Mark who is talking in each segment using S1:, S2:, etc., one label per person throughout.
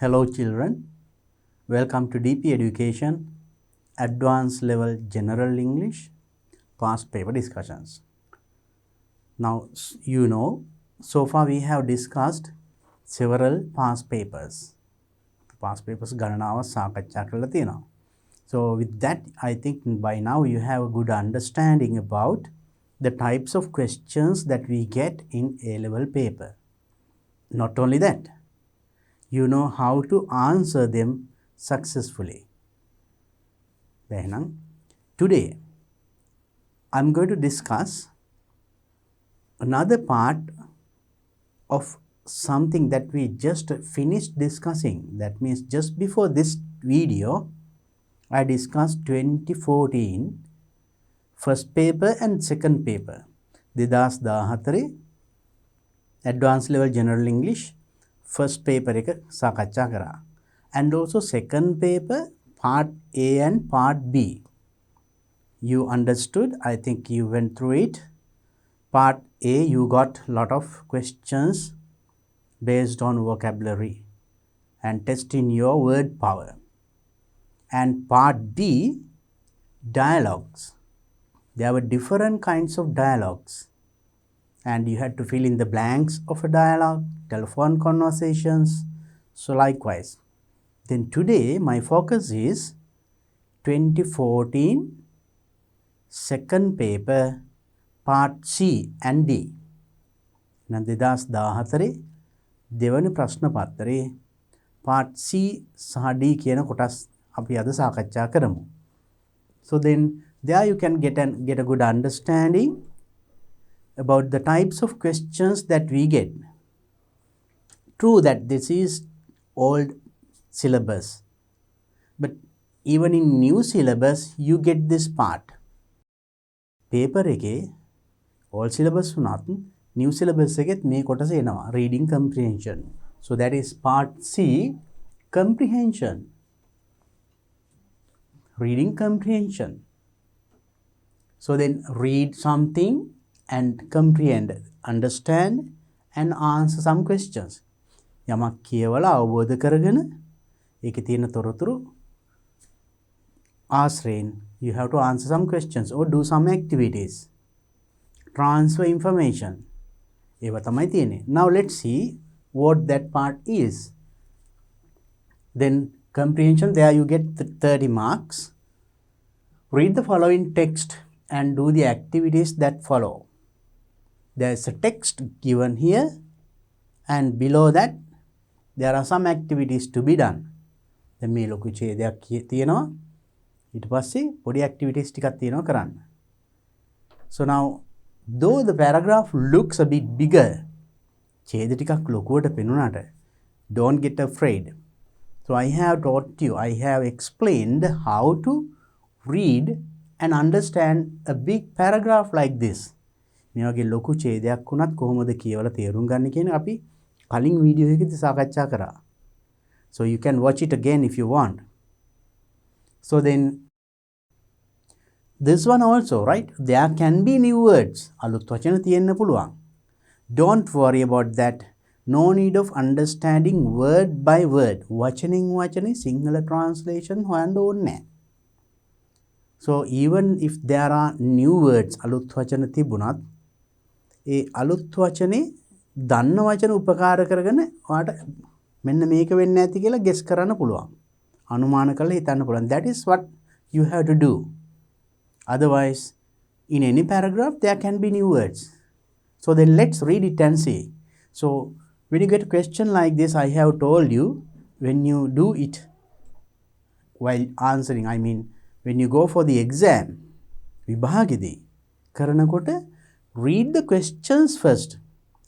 S1: Hello children, welcome to DP Education, Advanced Level General English, Past Paper Discussions. Now so far we have discussed several past papers. Past papers ගණනාවක් සාකච්ඡා කරලා තියෙනවා. So with that, I think by now you have a good understanding about the types of questions that we get in A-level paper. Not only that, you know how to answer them successfully. Then, today, I'm going to discuss another part of something that we just finished discussing. That means just before this video, I discussed 2014 first paper and second paper. 2014 Advanced Level General English first paper එක සාකච්ඡා කරා. And also second paper part A and part B. You understood, I think you went through it. Part A, you got lot of questions based on vocabulary and testing your word power. And part B, dialogues. There were different kinds of dialogues. And you had to fill in the blanks of a dialogue, telephone conversations, so likewise. Then today, my focus is 2014 second paper, part C and D. නම් 2014 දෙවන ප්‍රශ්න පත්‍රයේ part C සහ D කියන කොටස් අපි අද සාකච්ඡා කරමු. So then there you can get a good understanding about the types of questions that we get. True that this is old syllabus, but even in new syllabus you get this part. Paper එකේ old syllabus වුණත් new syllabus එකෙත් මේ කොටස එනවා, reading comprehension. So that is part C, comprehension. Reading comprehension. So then read something and comprehend, understand and answer some questions. යමක් කියවලා අවබෝධ කරගෙන ඒකේ තියෙන තොරතුරු ආශ්‍රයෙන් you have to answer some questions or do some activities. Transfer information. ඒව තමයි තියෙන්නේ. Now let's see what that part is. Then comprehension, there you get 30 marks. Read the following text and do the activities that follow. There is a text given here and below that there are some activities to be done. දැන් මේ ලොකු ඡේදයක් තියෙනවා. ඊට පස්සේ පොඩි activities ටිකක් තියෙනවා කරන්න. So now though the paragraph looks a bit bigger, ඡේද ටිකක් ලොකුවට පෙනුනට don't get afraid. So I have taught you, I have explained how to read and understand a big paragraph like this. මේ වගේ ලොකු ඡේදයක් වුණත් කොහොමද කියවලා තේරුම් ගන්න කියන අපි කලින් වීඩියෝ එකේදී සාකච්ඡා කරා. So you can watch it again if you want. So then this one also, right? There can be new words. අලුත් වචන තියෙන්න පුළුවන්. Don't worry about that. No need of understanding word by word. වචනින් වචනේ Sinhala translation හොයන්න ඕනේ නැහැ. So even if there are new words, අලුත් වචන තිබුණත් ඒ අලුත් වචනේ දන්න වචන උපකාර කරගෙන ඔයාට මෙන්න මේක වෙන්නේ නැති කියලා guess කරන්න පුළුවන්. අනුමාන කරලා හිතන්න පුළුවන්. That is what you have to do. Otherwise, in any paragraph there can be new words. So then let's read it and see. So when you get a question like this, I have told you, when you do it while answering, I mean when you go for the exam, විභාගෙදී කරනකොට read the questions first.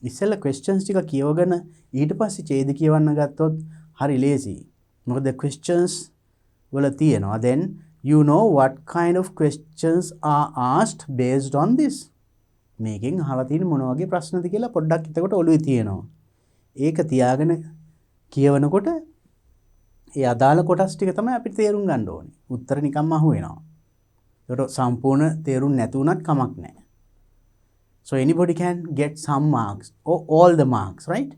S1: ඉස්සෙල්ලා questions ටික කියවගෙන ඊට පස්සේ ඡේද කියවන්න ගත්තොත් හරි ලේසි. මොකද questions වල තියෙනවා. Then you know what kind of questions are asked based on this. මේකෙන් අහලා තියෙන මොන වගේ ප්‍රශ්නද කියලා පොඩ්ඩක් හිතකොට ඔළුවේ තියෙනවා. ඒක තියාගෙන කියවනකොට ඒ අදාළ කොටස් ටික තමයි අපිට තේරුම් ගන්න ඕනේ. උත්තර නිකම්ම අහුවෙනවා. ඒකට සම්පූර්ණ තේරුම් නැතුණත් කමක් නැහැ. So anybody can get some marks or all the marks, right?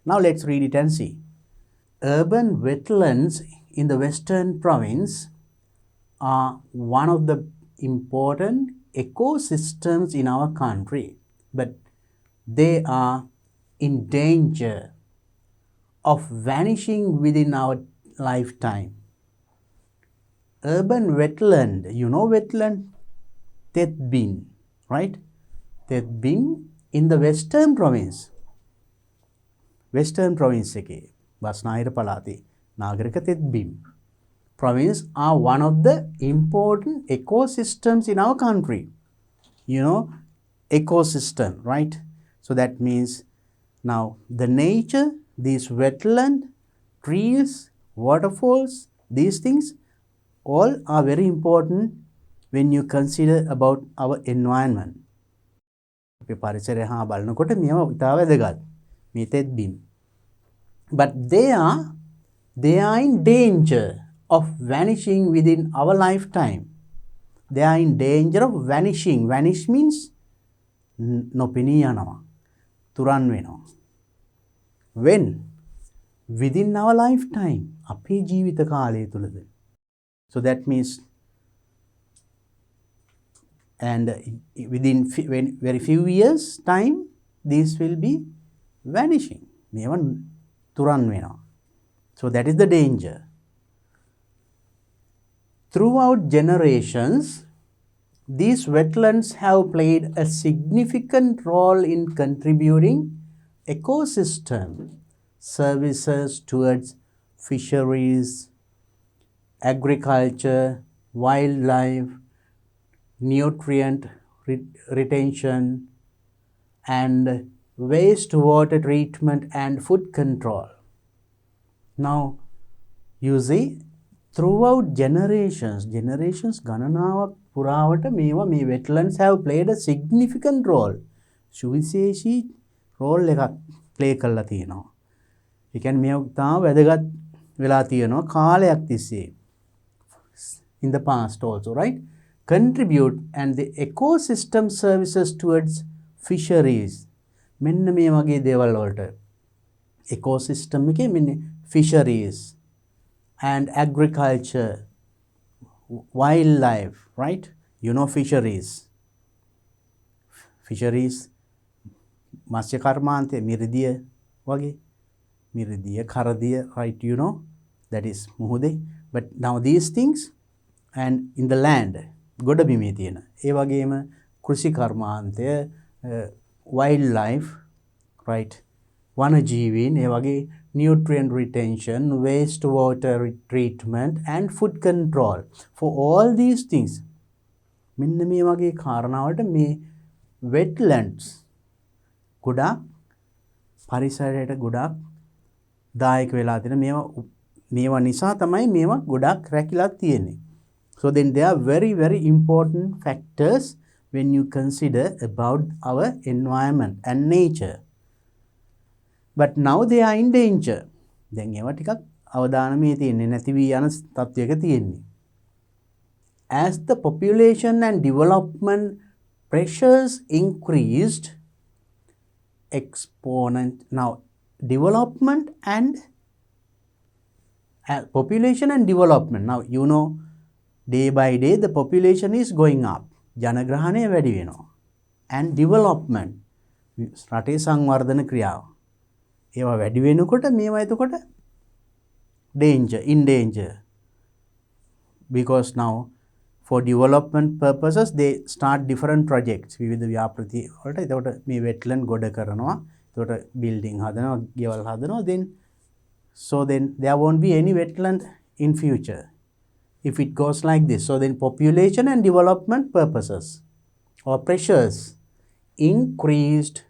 S1: Now let's read it and see. urban wetlands in the western province are one of the important ecosystems in our country, but they are in danger of vanishing within our lifetime. Urban wetland, you know wetland? Tet Bin, right? Tet Bin in the western province. Western province එකේ බස්නාහිර පළාතේ නාගරික තෙත්බිම් province are one of the important ecosystems in our country. You know, ecosystem, right? So that means now the nature, these wetland, trees, waterfalls, these things all are very important when you consider about our environment. අපේ පරිසරය හා බලනකොට මේවා ඉතා වැදගත්. මේ තෙත්බිම්. But they are in danger of vanishing within our lifetime. They are in danger of vanishing. Vanish means නොපෙනී යනවා. තුරන් වෙනවා. When? Within our lifetime. අපේ ජීවිත කාලය තුලද. So that means and within very few years time this will be vanishing. මේවා තුරන් වෙනවා. So that is the danger. Throughout generations, these wetlands have played a significant role in contributing ecosystem services towards fisheries, agriculture, wildlife, nutrient retention, and wastewater treatment and food control. Now, you see, throughout generations ගණනාවක් පුරාවට මේවා මේ wetlands have played a significant role. සුවිශේෂී role එකක් play කරලා තියෙනවා. ඒ කියන්නේ මේවා තාම වැදගත් වෙලා තියෙනවා කාලයක් තිස්සේ. In the past also, right? Contribute and the ecosystem services towards fisheries. මෙන්න මේ වගේ දේවල් වලට ecosystem එකේ මෙන්න fisheries and agriculture, wildlife, right? You know fisheries. Fisheries, මත්ස්‍ය කර්මාන්තය, මිරිදිය වගේ. මිරිදිය, කරදිය, right? You know, that is මුහුදේ. But now these things and in the land, ගොඩබිමේ තියෙන. ඒ වගේම කෘෂි කර්මාන්තය, wildlife, right? වනජීවීන්, ඒ වගේ nutrient retention, wastewater treatment and food control. For all these things, මෙන්න මේ වගේ කාරණාවට මේ wetlands ගොඩාක් පරිසරයට ගොඩාක් දායක වෙලා තියෙන මේවා නිසා තමයි මේවා ගොඩාක් රැකිලා තියෙන්නේ. So then they are very, very important factors when you consider about our environment and nature. But now they are in danger. දැන් ඒවා ටිකක් අවදානමේ තියෙන්නේ නැති වී යන තත්වයක තියෙන්නේ. As the population and development pressures increased, now development and population and development. Now you know, day by day the population is going up. ජනග්‍රහණය වැඩි වෙනවා. And development, රටේ සංවර්ධන ක්‍රියාව. ඒවා වැඩි වෙනකොට මේවා එතකොට in danger. Because now for development purposes they start different projects. විවිධ ව්‍යාපෘති වලට එතකොට මේ wetland ගොඩ කරනවා. එතකොට building හදනවා, ගෙවල් හදනවා. Then there won't be any wetland in future if it goes like this. So then population and development purposes or pressures increased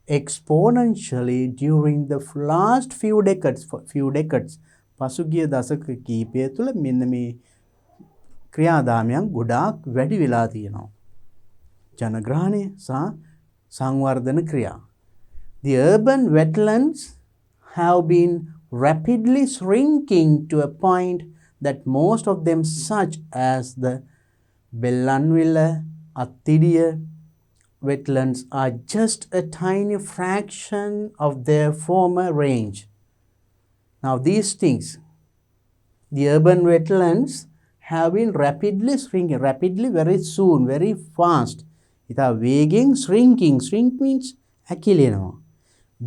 S1: exponentially during the last few decades. පසුගිය දශක කීපය තුළ මෙන්න මේ ක්‍රියාදාමයන් ගොඩාක් වැඩි වෙලා තියෙනවා. ජනග්‍රහණය සහ සංවර්ධන ක්‍රියා. The urban wetlands have been rapidly shrinking to a point that most of them, such as the Bellanville, Athidiya wetlands, are just a tiny fraction of their former range. Now these things, the urban wetlands have been rapidly shrinking, rapidly, very soon, very fast. ඉතා වේගෙන් shrinking. Shrink means ඇකිලෙනවා.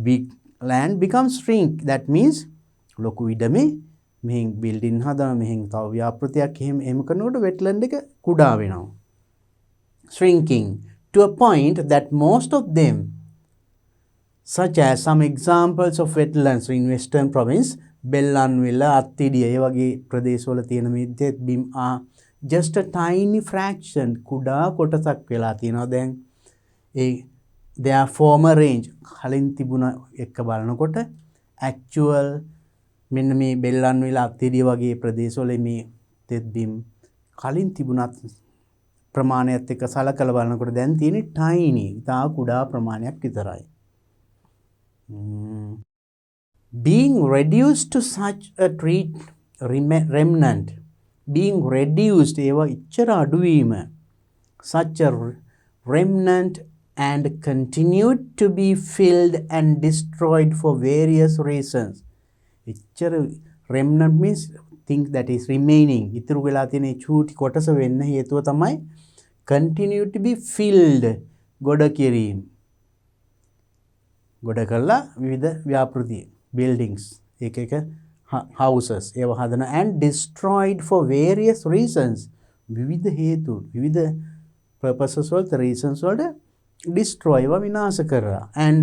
S1: Big land becomes shrink. That means ලොකු ඉඩමේ මෙහෙන් building හදනවා, මෙහෙන් තව ව්‍යාපෘතියක් එහෙම කරනකොට wetland එක කුඩා වෙනවා. Shrinking to a point that most of them, such as some examples of wetlands in western province, Bellanville, Attidiya, ඒ වගේ ප්‍රදේශවල තියෙන මේ dead beam are just a tiny fraction, කුඩා කොටසක් වෙලා තියෙනවා දැන්. their former range කලින් තිබුණ එක බලනකොට actual මෙන්න මේ Bellanville, Attidiya වගේ ප්‍රදේශවල මේ dead beam කලින් තිබුණත් ප්‍රමාණයත් එක්ක සලකලා බලනකොට දැන් තියෙන්නේ tiny, ඉතා කුඩා ප්‍රමාණයක් විතරයි. Being reduced to such a remnant, being reduced, ඒවා ඉච්චර අඩුවීම, such a remnant, and continued to be filled and destroyed for various reasons. ඉච්චර remnant means things that is remaining. ඉතුරු වෙලා තියෙන චූටි කොටස වෙන්න හේතුව තමයි continue to be filled, ගොඩ කිරීම. ගොඩ කළා විවිධ ව්‍යාපෘති, buildings, එක houses ඒවා හදන, and destroyed for various reasons, විවිධ හේතු, විවිධ purposes වලට, reasons වලට destroy, ඒවා විනාශ කරලා. And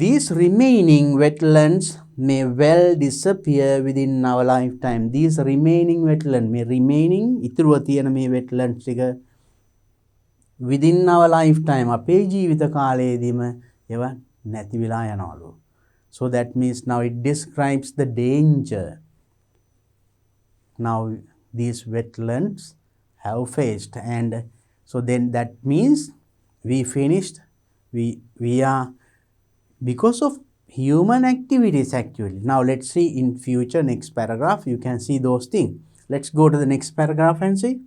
S1: these remaining wetlands may well disappear within our lifetime. These remaining wetlands, මේ remaining ඉතුරුව තියෙන මේ wetlands ටික within our lifetime, අපේ ජීවිත කාලයේදීම ඒවා නැති වෙලා යනවලු. So that means now it describes the danger now these wetlands have faced. And so then that means we finished, we are, because of human activities actually. Now let's see in future, next paragraph, you can see those things. Let's go to the next paragraph and see.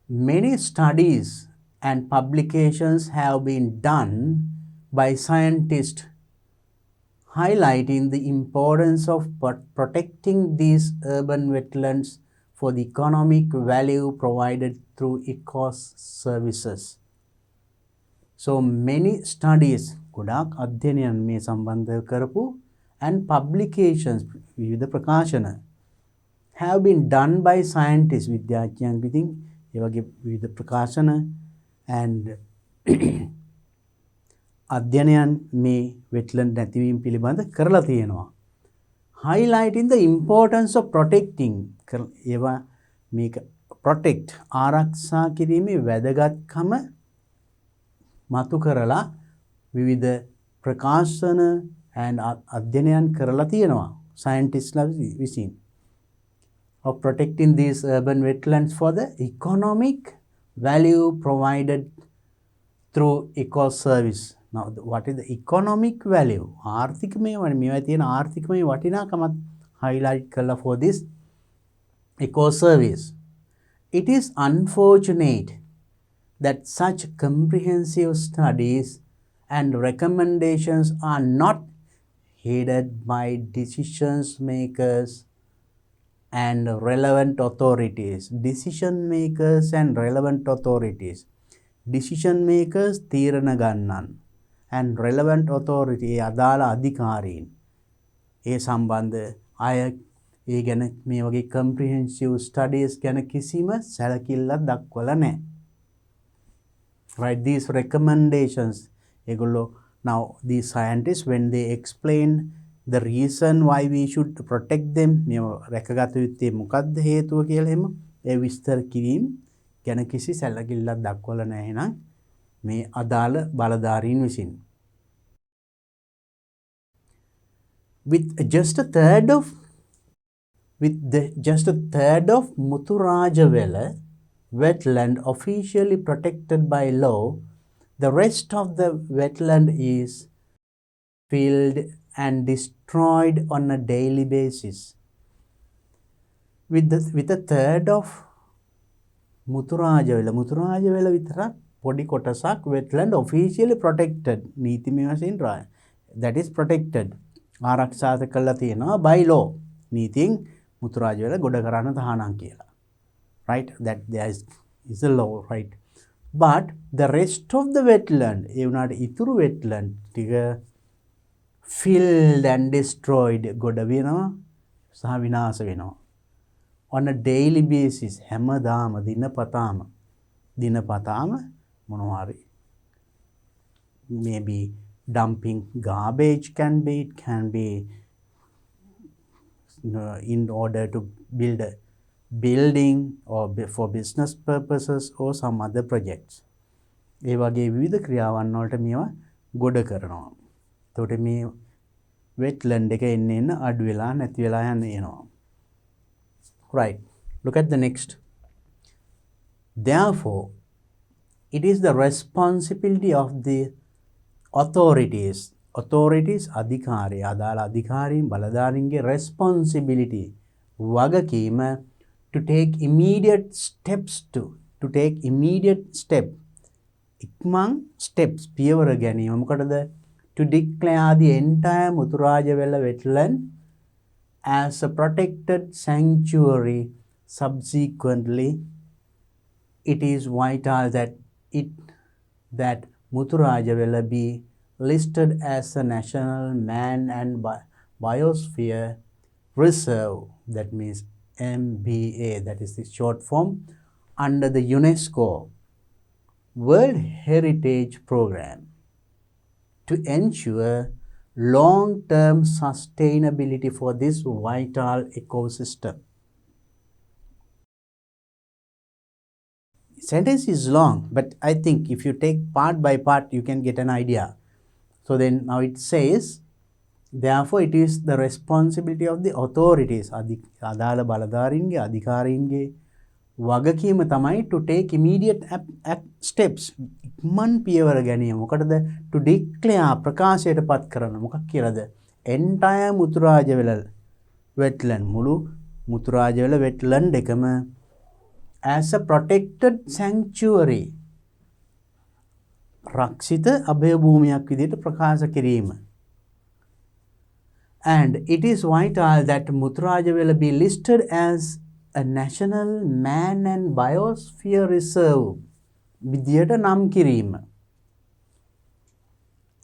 S1: Many studies and publications have been done by scientists highlighting the importance of protecting these urban wetlands for the economic value provided through eco-services. So many studies, ගොඩාක් අධ්‍යයනයන් මේ සම්බන්ධව කරපු, and publications, විවිධ ප්‍රකාශන, have been done by scientists, විද්‍යාඥයන් විසින් ඒ වගේ විවිධ ප්‍රකාශන and අධ්‍යයනයන් මේ wetland නැතිවීම පිළිබඳ කරලා තියෙනවා. Highlighting the importance of protecting, ඒවා මේක protect, ආරක්ෂා කිරීමේ වැදගත්කම මතු කරලා විවිධ ප්‍රකාශන and අධ්‍යයනයන් කරලා තියෙනවා scientists විසින්, of protecting these urban wetlands for the economic value provided through eco-service. Now what is the economic value? ආර්ථිකමය මේවා තියෙන ආර්ථිකමය වටිනාකමත් highlight කළා for this eco-service. It is unfortunate that such comprehensive studies and recommendations are not heeded by decision makers and relevant authorities. Decision makers and relevant authorities. Decision makers තීරණ ගන්නන්, and relevant authority අදාළ අධිකාරීන් ඒ සම්බන්ධ අය ඒ ගැන මේ වගේ comprehensive studies ගැන කිසිම සැලකිල්ලක් දක්වලා නැහැ. Right, these recommendations, ඒගොල්ලෝ, now these scientists, when they explain the reason why we should protect them, මේ රැකගත යුත්තේ මොකක්ද හේතුව කියලා එහෙම ඒ විස්තර කිරීම ගැන කිසි සැලකිල්ලක් දක්වලා නැහැ නම් මේ අදාළ බලධාරීන් විසින්. With just a third of Muthurajawala wetland officially protected by law, the rest of the wetland is filled and destroyed on a daily basis. With a third of Muthurajawala විතරක් පොඩි කොටසක් wetland officially protected, නීතිමය වශයෙන් that is protected, ආරක්ෂාත කරලා තියෙනවා by law. නීතියෙන් මුතුරාජ වෙල ගොඩ කරන්න තහනම් කියලා. Right? That there is a law, right? But the rest of the wetland, ඒ වුණාට ඉතුරු wetland ටික filled and destroyed ගොඩ වෙනවා සහ විනාශ වෙනවා. On a daily basis හැමදාම දිනපතාම මොනවා හරි maybe dumping garbage can be in order to build a building or for business purposes or some other projects. ඒ වගේ විවිධ ක්‍රියාවන් වලට මේවා ගොඩ කරනවා. එතකොට මේ wetland එක එන්න අඩු වෙලා නැති වෙලා යනවා. Right. Look at the next. Therefore, it is the responsibility of the authorities. Authorities, adhikari, adala adhikari, baladaringe responsibility. වගකීම to take immediate steps to take immediate step. ඉක්මන් steps පියවර ගැනීම මොකටද? To declare the entire මුතුරාජවැල wetland as a protected sanctuary. Subsequently, it is vital that Muthurajawala be listed as a national man and biosphere reserve. That means MBA. That is the short form under the UNESCO World Heritage Program to ensure long-term sustainability for this vital ecosystem. Sentence is long, but I think if you take part by part, you can get an idea. So then now it says, therefore it is the responsibility of the authorities, adala baladaringe, adhikaringe, වගකීම තමයි to take immediate steps. ඉක්මන් පියවර ගැනීම. මොකටද? To declare ප්‍රකාශයට පත් කරන. මොකක් කියලාද? entire මුතුරාජවැල wetland මුළු මුතුරාජවැල wetland එකම as a protected sanctuary. රක්ෂිත අභය භූමියක් විදිහට ප්‍රකාශ කිරීම. And it is vital that මුතුරාජවැල be listed as a national man and biosphere reserve විදියට නම් කිරීම.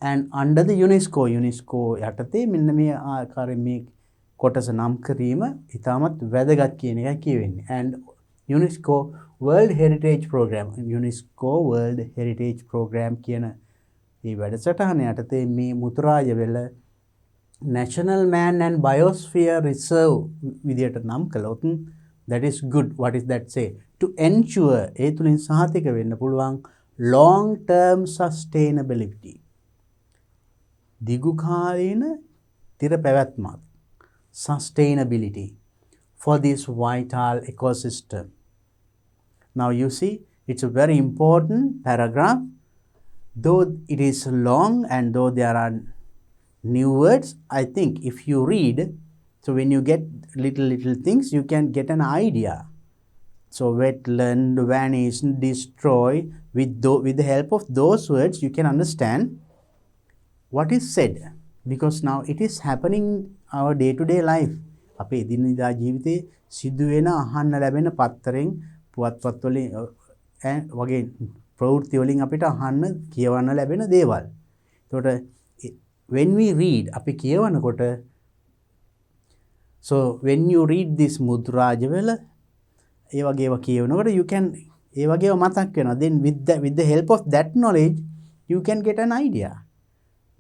S1: And under the UNESCO යටතේ මෙන්න මේ ආකාරයෙන් මේ කොටස නම් කිරීම ඉතාමත් වැදගත් කියන එකයි කියවෙන්නේ. And UNESCO World Heritage Program කියන මේ වැඩසටහන යටතේ මේ මුතුරාජවැල National Man and Biosphere Reserve විදියට නම් කළොත් that is good. What is that say? To ensure ඒ තුලින් සහතික වෙන්න පුළුවන් long term sustainability. දිගු කාලීන තිර පැවැත්මක් sustainability for this vital ecosystem. Now you see, it's a very important paragraph. Though it is long and though there are new words, I think if you read, so when you get little things, you can get an idea. So wetland, vanish, destroy, with the help of those words, you can understand what is said. Because now it is happening our day-to-day life. අපේ දිනදා ජීවිතේ සිදුවෙන අහන්න ලැබෙන පත්තරෙන් පුවත්පත් වලින් වගේ ප්‍රවෘත්ති වලින් අපිට අහන්න කියවන්න ලැබෙන දේවල්. ඒකට when we read අපි කියවනකොට, so when you read this මුතුරාජවැල ඒ වගේ ඒවා කියවනකොට you can ඒ වගේව මතක් වෙනවා. Then with the help of that knowledge you can get an idea.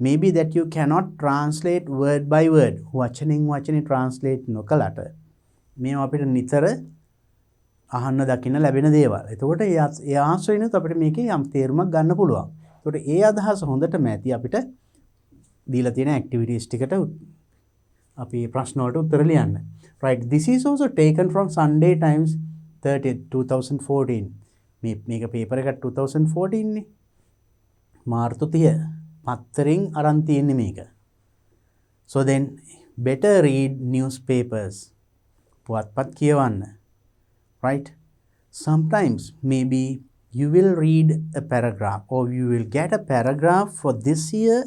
S1: Maybe that you cannot translate word by word. වචනෙන් වචනේ translate නොකලට මේවා අපිට නිතර අහන්න දකින්න ලැබෙන දේවල්. එතකොට ඒ ආශ්‍රයනොත් අපිට මේකේ යම් තේරුමක් ගන්න පුළුවන්. එතකොට ඒ අදහස හොඳටම ඇති අපිට දීලා තියෙන activities ටිකට අපි ප්‍රශ්න වලට උත්තර ලියන්න. Right, this is also taken from Sunday Times 30th 2014. මේක paper එක 2014 නේ. මාර්තු 30 පත්තරෙන් අරන් තියෙන්නේ මේක. So then better read newspapers. පුවත්පත් කියවන්න. Right? Sometimes maybe you will read a paragraph or you will get a paragraph for this year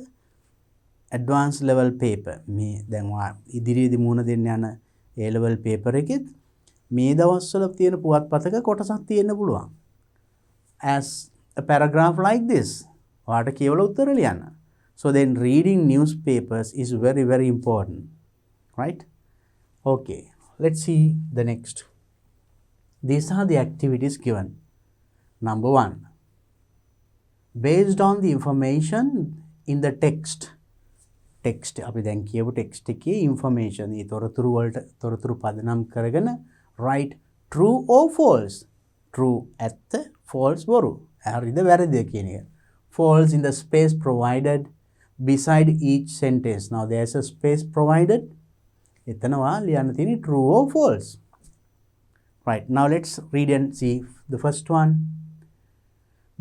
S1: advanced level paper මේ දැන් ඉදිරියේදී මුණ දෙන්න යන A level paper එකෙත් මේ දවස්වල තියෙන පුවත්පතක කොටසක් තියෙන්න පුළුවන් as a paragraph like this ඔයාට කියවලා උත්තර ලියන්න. So then reading newspapers is very very important, right? Okay, let's see the next. These are the activities given. Number 1, based on the information in the text අපි දැන් කියපු text එකේ information ඒ තොරතුරු වලට තොරතුරු පදනම් කරගෙන write true or false. True ඇත්ත, false බොරු. හරිද වැරදිද කියන එක. False in the space provided beside each sentence. Now there's a space provided. එතනවා ලියන්න තියෙන්නේ true or false. Right, now let's read and see the first one.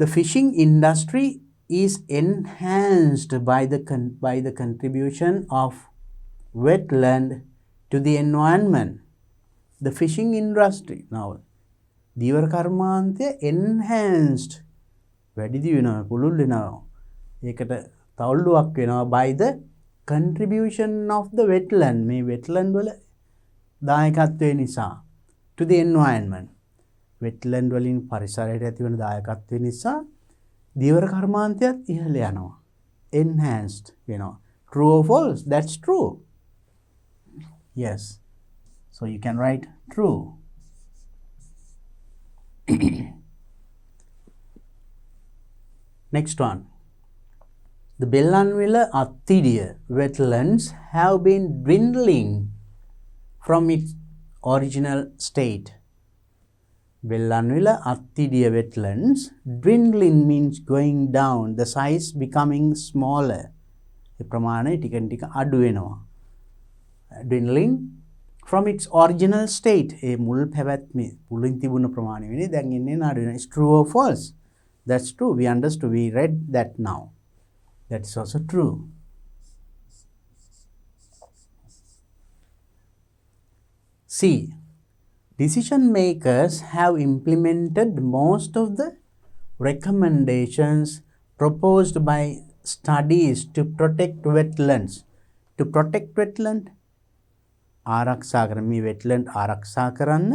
S1: The fishing industry is enhanced by the contribution of wetland to the environment. The fishing industry. Now, දීවර කර්මාන්තය enhanced. වැඩිදි වෙනවා, පුළුල් වෙනවා. ඒකට තවුල්ලුවක් වෙනවා by the contribution of the wetland. මේ wetland වල දායකත්වය නිසා. To the environment. wetland වලින් පරිසරයට ඇති වෙන දායකත්වය නිසා දීවර කර්මාන්තයත් ඉහළ යනවා. enhanced වෙනවා. True or false? That's true. Yes. So you can write true. Next one. The Bellanville Athidiya wetlands have been dwindling from its original state. Bellanville Athidiya wetlands, dwindling means going down, the size becoming smaller. ඒ ප්‍රමාණය ටිකෙන් ටික අඩු වෙනවා. Dwindling from its original state. ඒ මුල් පැවැත්මේ මුලින් තිබුණ ප්‍රමාණය වෙන්නේ දැන් එන්නේ අඩු වෙනවා. It's true or false? That's true. We understood. We read that now. That is also true. C. Decision makers have implemented most of the recommendations proposed by studies to protect wetlands. To protect wetland, ආරක්ෂා කරන්න, මේ wetland ආරක්ෂා කරන්න.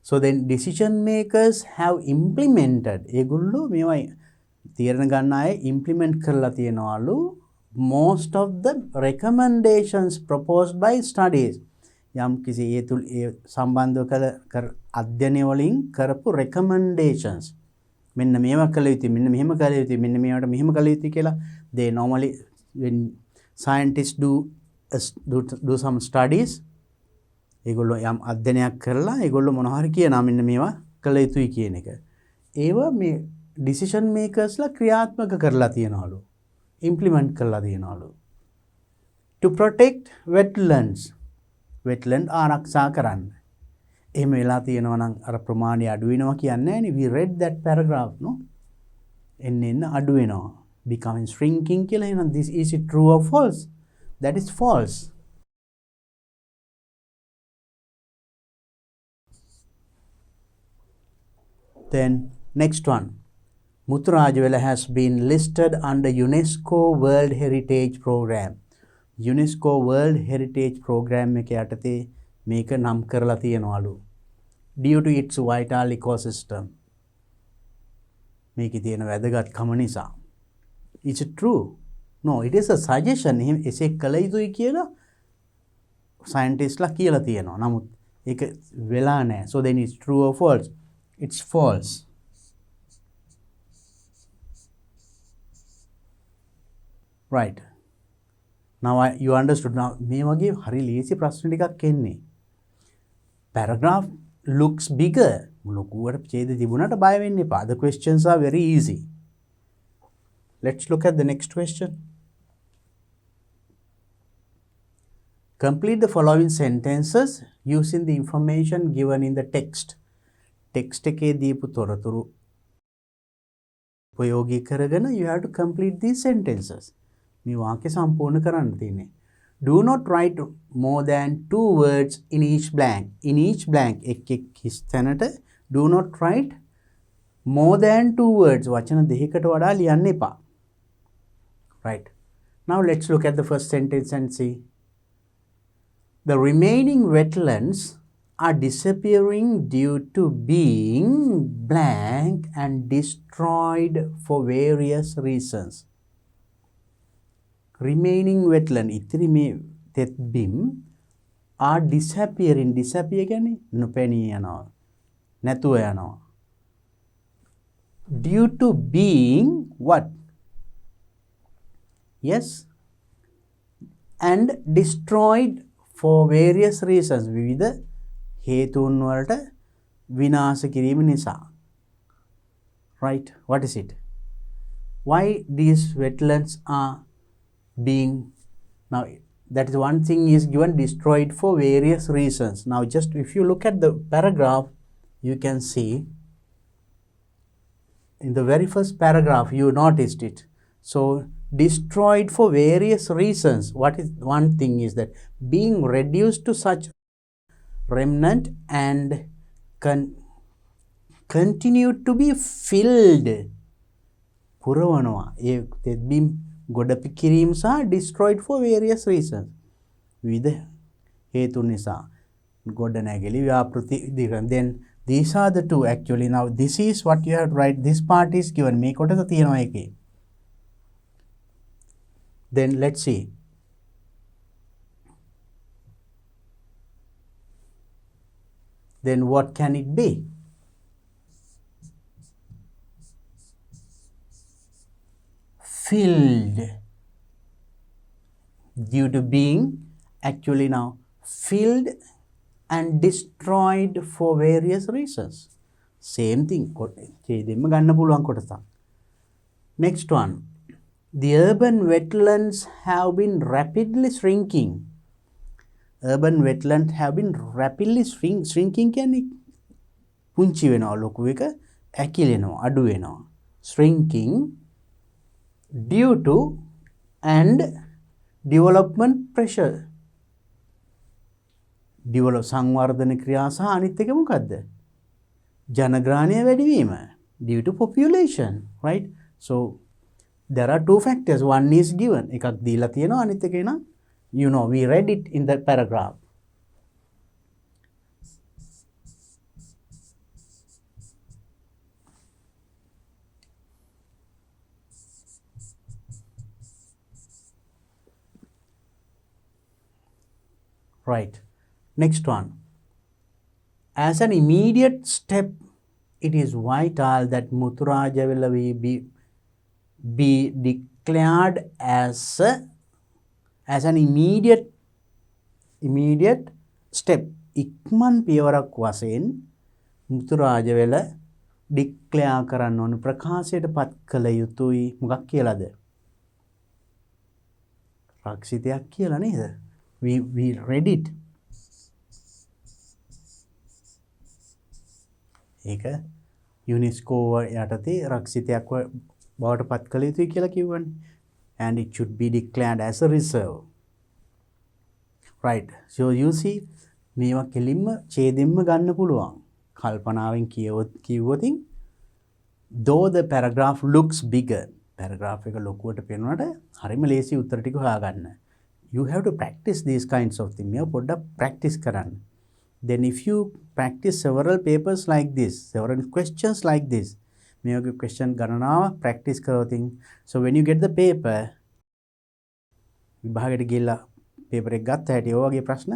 S1: So then decision makers have implemented. ඒගොල්ලෝ මේවා තීරණ ගන්න අය implement කරලා තියෙනවලු most of the recommendations proposed by studies. යම් කිසි ඒ තුල ඒ සම්බන්ධව කළ අධ්‍යයනය වලින් කරපු recommendations. මෙන්න මේවා කළ යුතුයි, මෙන්න මෙහෙම කළ යුතුයි, මෙන්න මේවට මෙහෙම කළ යුතුයි කියලා. They normally when scientists do some studies, ඒගොල්ලෝ යම් අධ්‍යයනයක් කරලා ඒගොල්ලෝ මොනවා හරි කියනවා මෙන්න මේවා කළ යුතුයි කියන එක. ඒවා මේ decision makers ලා ක්‍රියාත්මක කරලා තියනවලු. implement කරලා තියනවලු. To protect wetlands. wetland ආරක්ෂා කරන්න. එහෙම වෙලා තියෙනවා නම් අර ප්‍රමාණය අඩු වෙනවා කියන්නේ නෑනේ. We read that paragraph, no? එන්න අඩු වෙනවා. Becoming shrinking කියලා. එහෙනම් this is it true or false? That is false. Then next one. Muturajawala has been listed under UNESCO World Heritage Program. UNESCO World Heritage Program එක යටතේ මේක නම් කරලා තියෙනවලු. Due to its vital ecosystem. මේකේ තියෙන වැදගත්කම නිසා. Is it true? No, it is a suggestion. එහෙම එසේ කළ යුතුයි කියලා scientistලා කියලා තියෙනවා. නමුත් ඒක වෙලා නැහැ. So then it's true or false? It's false. Right. Now you understood. Now මේ වගේ හරි ලේසි ප්‍රශ්න ටිකක් එන්නේ. Paragraph looks bigger. ලොකුවට ඡේද තිබුණාට බය වෙන්න එපා. The questions are very easy. Let's look at the next question. Complete the following sentences using the information given in the text. Text එකේ දීපු තොරතුරු උපයෝගී කරගෙන you have to complete these sentences. මේ වාක්‍ය සම්පූර්ණ කරන්න තියෙන්නේ. Do not write more than 2 words in each blank. In each blank එක් හිස් තැනට do not write more than 2 words. වචන දෙකකට වඩා ලියන්න එපා. Right. Now let's look at the first sentence and see. The remaining wetlands are disappearing due to being blank and destroyed for various reasons. Remaining wetland, ඉතිරි මේ තෙත්බිම් are disappearing. Disappear කියන්නේ නොපෙනී යනවා. නැතුව යනවා. Due to being what? Yes. And destroyed for various reasons. විවිධ හේතුන් වලට විනාශ කිරීම නිසා. Right? What is it? Why these wetlands are being now? That is one thing is given, destroyed for various reasons. Now just if you look at the paragraph, you can see in the very first paragraph you noticed it. So destroyed for various reasons. What is one thing is that being reduced to such remnant and continue to be filled. පුරවනවා. ඒ තෙත්බිම් ගොඩ කිරීම සහ destroyed for various reasons. විවිධ හේතු නිසා ගොඩ නැගිලි ව්‍යාපෘති දිගන. Then these are the two actually. Now this is what you have to write. This part is given. මේ කොටස තියෙනවා එකේ. Then let's see. Then what can it be? Filled. Due to being actually now filled and destroyed for various reasons. Same thing. Next one. The urban wetlands have been rapidly shrinking. Urban wetlands have been rapidly shrinking කියන්නේ පුංචි වෙනවා ලොකු එක ඇකිලෙනවා අඩු වෙනවා. Shrinking due to and development pressure. Develop සංවර්ධන ක්‍රියා සහ අනිත් එක මොකද්ද? ජනග්‍රහණය වැඩි වීම due to population, right? So there are two factors. One is given. එකක් දීලා තියෙනවා අනිත් එක න you know we read it in the paragraph. Right. Next one. As an immediate step, it is vital that Muthurajawala be declared as an immediate step. ඉක්මන් පියවරක් වශයෙන් මුතුරාජවෙල declare කරන්න ඕන ප්‍රකාශයට පත් කළ යුතුයි. මොකක් කියලාද? රක්ෂිතයක් කියලා නේද? We read it. ඒක UNESCO යටතේ රක්ෂිතයක් බවට පත් කළ යුතුයි කියලා කිව්වනේ. And it should be declared as a reserve. Right. So you see මේවා කෙලින්ම ඡේදෙන්ම ගන්න පුළුවන්. කල්පනාවෙන් කිව්වොතින් though the paragraph looks bigger. paragraph එක ලොකුවට පේනකොට හරිම ලේසි උත්තර ටික හොයාගන්න. You have to practice these kinds of things. මේව පොඩ්ඩක් practice කරන්න. Then if you practice several papers like this, several questions like this, මේ වගේ question ගණනාවක් practice කරොතින්, so when you get the paper, විභාගයට ගිහලා paper එක ගත්ත හැටි ඔය වගේ ප්‍රශ්න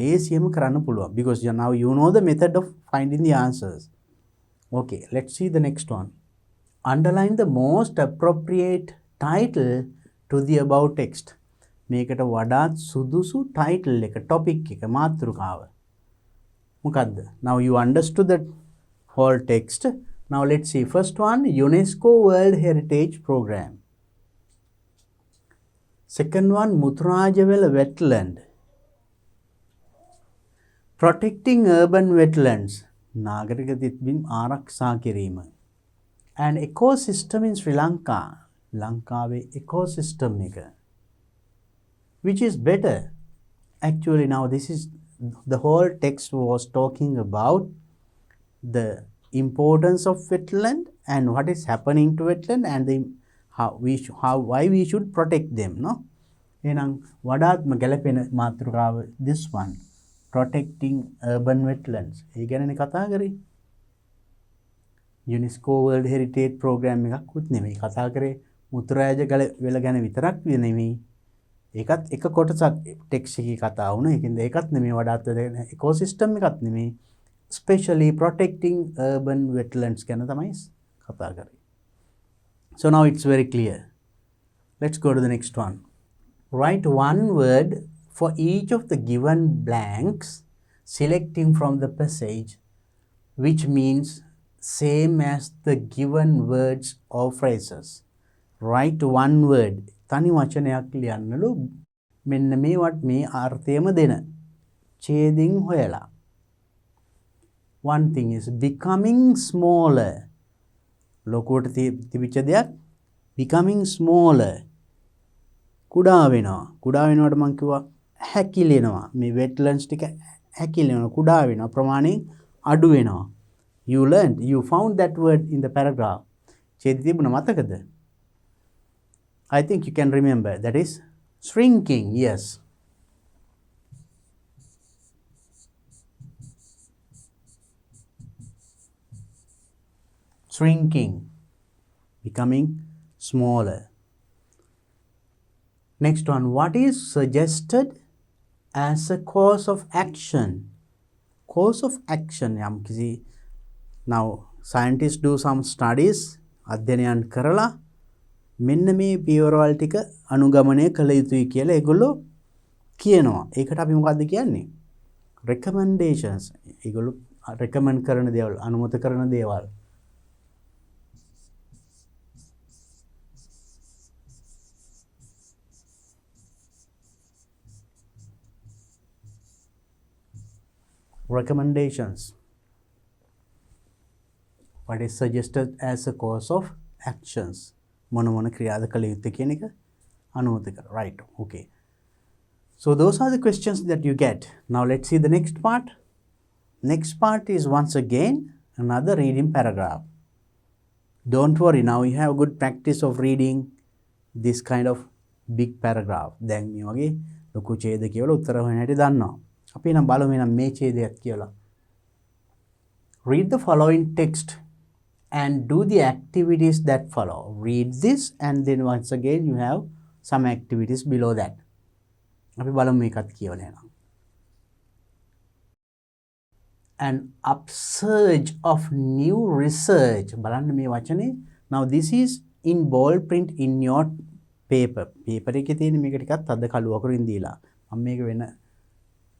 S1: ලේසියෙම කරන්න පුළුවන්. Because now you know the method of finding the answers. Okay, let's see the next one. Underline the most appropriate title to the above text. මේකට වඩාත් සුදුසු title එක, topic එක, මාතෘකාව. මොකද්ද? Now you understood the whole text. Now let's see. First one, UNESCO World Heritage Program. Second one, Muthurajawala Wetland. Protecting urban wetlands. නාගරික තිත්බිම් ආරක්ෂා කිරීම. And ecosystem in Sri Lanka. ලංකාවේ ecosystem එක. Which is better? Actually now this is the whole text was talking about the importance of wetland and what is happening to wetland and why we should protect them, no? එහෙනම් වඩාත්ම ගැළපෙන මාතෘකාව this one, protecting urban wetlands. ඒ ගැනනේ කතා කරේ. UNESCO World Heritage Program එකකුත් නෙමෙයි කතා කරේ. මුතුරාජ වෙල ගැන විතරක් නෙමෙයි. ඒකත් එක කොටසක් ටෙක්ස්ට් එකේ කතා වුණා. ඒකින්ද ඒකත් නෙමෙයි වඩාත් ඉකෝසිස්ටම් එකත් නෙමෙයි. Especially protecting urban wetlands ගැන තමයි කතා කරේ. So now it's very clear. Let's go to the next one. Write one word for each of the given blanks, selecting from the passage which means same as the given words or phrases. Write one word. තනි වචනයක් ලියන්නලු මෙන්න මේ අර්ථයම දෙන ඡේදින් හොයලා. One thing is becoming smaller. ලොකුවට තිබිච්ච දෙයක් becoming smaller. කුඩා වෙනවට මම කිව්වා හැකිලෙනවා. මේ wetlands ටික හැකිලෙනවා කුඩා වෙනවා ප්‍රමාණයෙන් අඩු වෙනවා. You found that word in the paragraph. ඡේදෙ තිබුණ මතකද? I think you can remember. That is shrinking. Yes. Shrinking, becoming smaller. Next one, what is suggested as a course of action? Course of action. Now, scientists do some studies. අධ්‍යයනයන් කරලා මෙන්න මේ පියවරවල් ටික අනුගමනය කළ යුතුයි කියලා ඒගොල්ලෝ කියනවා. ඒකට අපි මොකද්ද කියන්නේ? recommendations. ඒගොල්ලෝ recommend කරන දේවල්, අනුමත කරන දේවල්. Recommendations. What is suggested as a course of actions? මොන ක්‍රියාද කළ යුත්තේ කියන එක අනුමත කර. Right. Okay. So those are the questions that you get. Now let's see the next part. Next part is once again another reading paragraph. Don't worry, now you have good practice of reading this kind of big paragraph. දැන් මේ වගේ ලොකු ඡේද කියවලා උත්තර හොයන හැටි දන්නවා. අපි නම් බලමු එනම් මේ ඡේදයක් කියලා. Read the following text and do the activities that follow. Read this and then once again you have some activities below that. අපි බලමු මේකත් කියවලා එනවා. An upsurge of new research. බලන්න මේ වචනේ. Now this is in bold print in your paper. paper එකේ තියෙන මේක ටිකක් අද කළු අකුරින් දීලා. මම මේක වෙන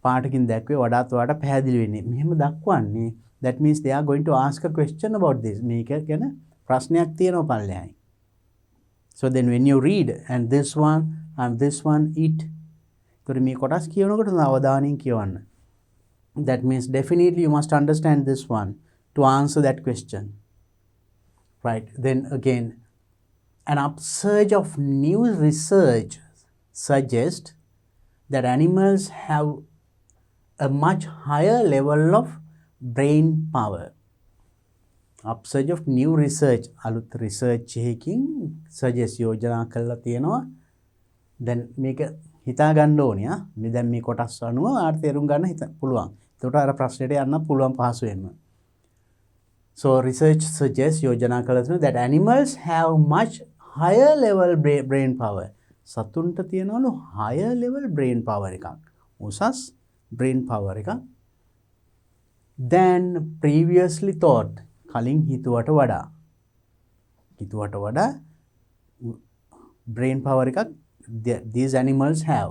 S1: පාටකින් දැක්වේ වඩාත් ඔයාලට පැහැදිලි වෙන්නේ. මෙහෙම දක්වන්නේ that means they are going to ask a question about this. මේක ගැන ප්‍රශ්නයක් තියෙනවා පල්ලෙහායි. So then when you read and this one it. ඒතර මේ කොටස් කියනකොට අවධානයෙන් කියවන්න. That means definitely you must understand this one to answer that question. Right. Then again, an upsurge of new research suggests that animals have a much higher level of brain power. Upsurge of new research. අලුත් research එකකින් suggest යෝජනා කරලා තියෙනවා. then මේක හිතා ගන්න ඕනේ. මේ දැන් මේ කොටස් අනුව ආර්ථ තේරුම් ගන්න පුළුවන්. ඒකට අර ප්‍රශ්නෙට යන්න පුළුවන් පහසුවෙන්ම. So research suggests යෝජනා කරලා තියෙනවා that animals have much higher level brain power. සතුන්ට තියෙනවලු higher level brain power එකක්. උසස් brain power එකක් than previously thought. කලින් හිතුවට වඩා brain power එකක් these animals have.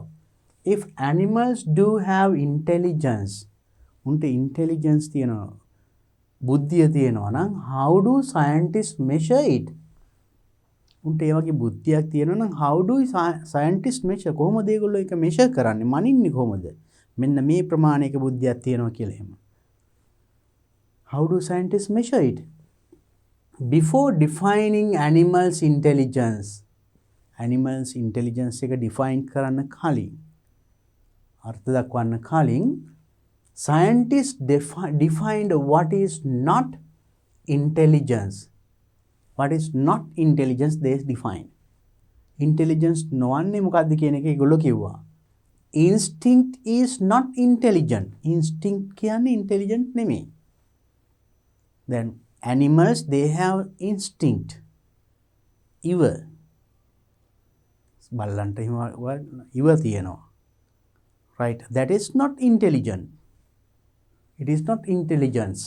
S1: If animals do have intelligence, උන්ට intelligence තියෙනවා, බුද්ධිය තියෙනවා නම් how do scientists measure it? උන්ට ඒ වගේ බුද්ධියක් තියෙනවා නම් how do scientists measure? කොහොමද ඒගොල්ලෝ ඒක measure කරන්නේ? මනින්නේ කොහොමද? මෙන්න මේ ප්‍රමාණයක බුද්ධියක් තියෙනවා කියලා එහෙම. How do scientists measure it? Before defining animals' intelligence එක define කරන්න කලින්, අර්ථ දක්වන්න කලින්, scientists defined what is not intelligence. What is not intelligence they define. intelligence නොවන්නේ මොකක්ද කියන එක ඒගොල්ලෝ කිව්වා. Instinct is not intelligent. Instinct කියන්නේ intelligent නෙමෙයි. Then animals they have instinct. ඉව බල්ලන්ට ඉව තියෙනවා. Right, that is not intelligent. It is not intelligence.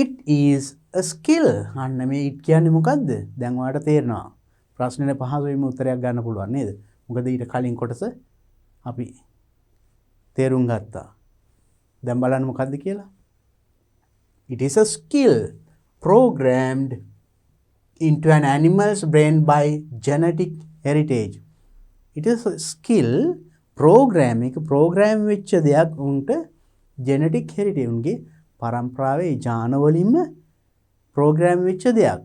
S1: It is a skill. අන්න මේ it කියන්නේ මොකද්ද? දැන් ඔයාලට තේරෙනවා. ප්‍රශ්නෙට පහසුවෙන්ම උත්තරයක් ගන්න පුළුවන් නේද? මොකද ඊට කලින් කොටස අපි තේරුම් ගත්තා. දැන් බලන්න මොකද්ද කියලා? It is a skill programmed into an animal's brain by genetic heritage. It is a skill program එක program වෙච්ච දෙයක් උන්ට genetic heritage උන්ගේ පරම්පරාවේ ඥාන වලින්ම program වෙච්ච දෙයක්.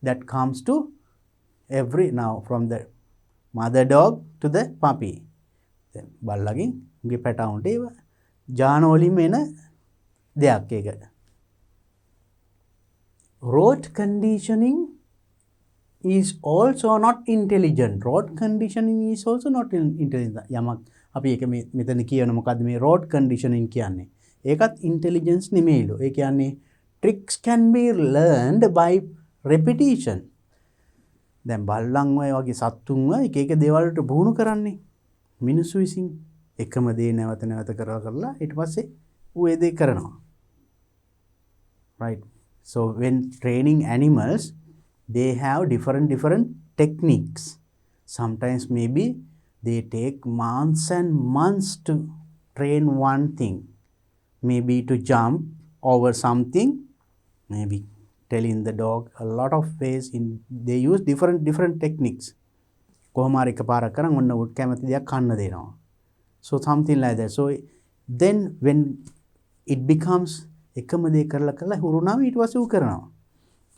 S1: That comes to every now from the mother dog to the puppy. Then බල්ලගෙන් උන්ගේ පැටවුන්ට ඒව ඥාන වලින්ම එන දෙයක් ඒක. Rote conditioning is also not intelligent. Rote conditioning is also not intelligent. යමක් අපි ඒක මෙතන කියන මොකද්ද මේ rote conditioning කියන්නේ? ඒකත් intelligence නෙමෙයිලු. ඒ කියන්නේ tricks can be learned by repetition. දැන් බල්ලන් ඔය වගේ සත්තුන්ව එක එක දේවල් වලට පුහුණු කරන්නේ. මිනිස්සු විසින් එකම දේ නැවත නැවත කරලා ඊට පස්සේ ඌ ඒ දේ කරනවා. Right. So when training animals, they have different techniques. Sometimes maybe they take months and months to train one thing. Maybe to jump over something, maybe telling the dog a lot of ways. They use different techniques. කොහොමාරි එකපාරක් කරන් ඔන්න උඩ් කැමති දෙයක් කන්න දෙනවා. So something like that. So then when it becomes එකම දේ කරලා හුරුනාම ඊට පස්සේ ඌ කරනවා.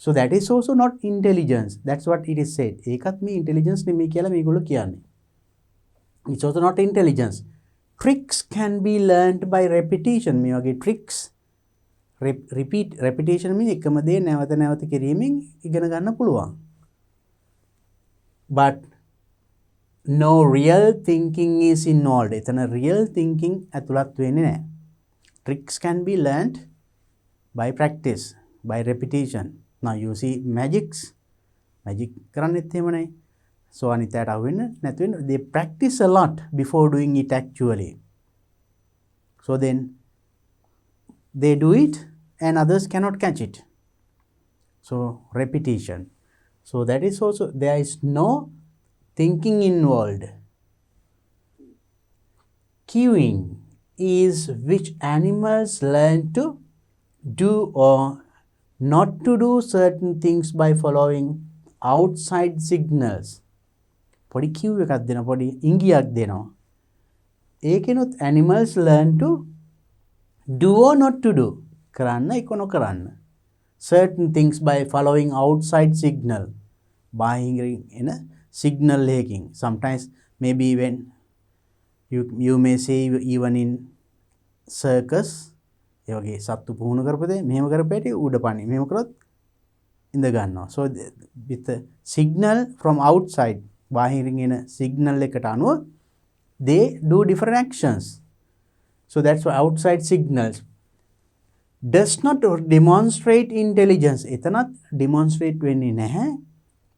S1: So that is also not intelligence. That's what it is said. ඒකත් මේ intelligence නෙමෙයි කියලා මේගොල්ලෝ කියන්නේ. It's also not intelligence. Tricks can be learned by repetition. මේ වගේ tricks repetition mean එකම දේ නැවත නැවත කිරීමෙන් ඉගෙන ගන්න පුළුවන්. But no real thinking is involved. එතන real thinking ඇතුළත් වෙන්නේ නැහැ. Tricks can be learned by practice, by repetition. Now you see magic කරන්නෙත් එහෙම නැහැ. So අනිත්යට අහුවෙන්න නැතු වෙන they practice a lot before doing it actually. So then they do it and others cannot catch it. So repetition. So that is also there is no thinking involved. Cueing is which animals learn to do or not to do certain things by following outside signals. පොඩි cue එකක් දෙනවා, පොඩි ඉංගියක් දෙනවා. ඒකෙනොත් animals learn to do or not to do. කරන්න එක නොකරන්න. Certain things by following outside signal. බාහිරින් එන signal එකකින්. Sometimes maybe when you may say even in circus ඒ වගේ සත්තු පුහුණු කරපදේ මෙහෙම කරපේටි උඩ පණි මෙහෙම කරොත් ඉඳ ගන්නවා. So with the signal from outside බාහිරින් එන signal එකට අනුව they do different actions. So that's why outside signals does not demonstrate intelligence. එතනත් demonstrate වෙන්නේ නැහැ,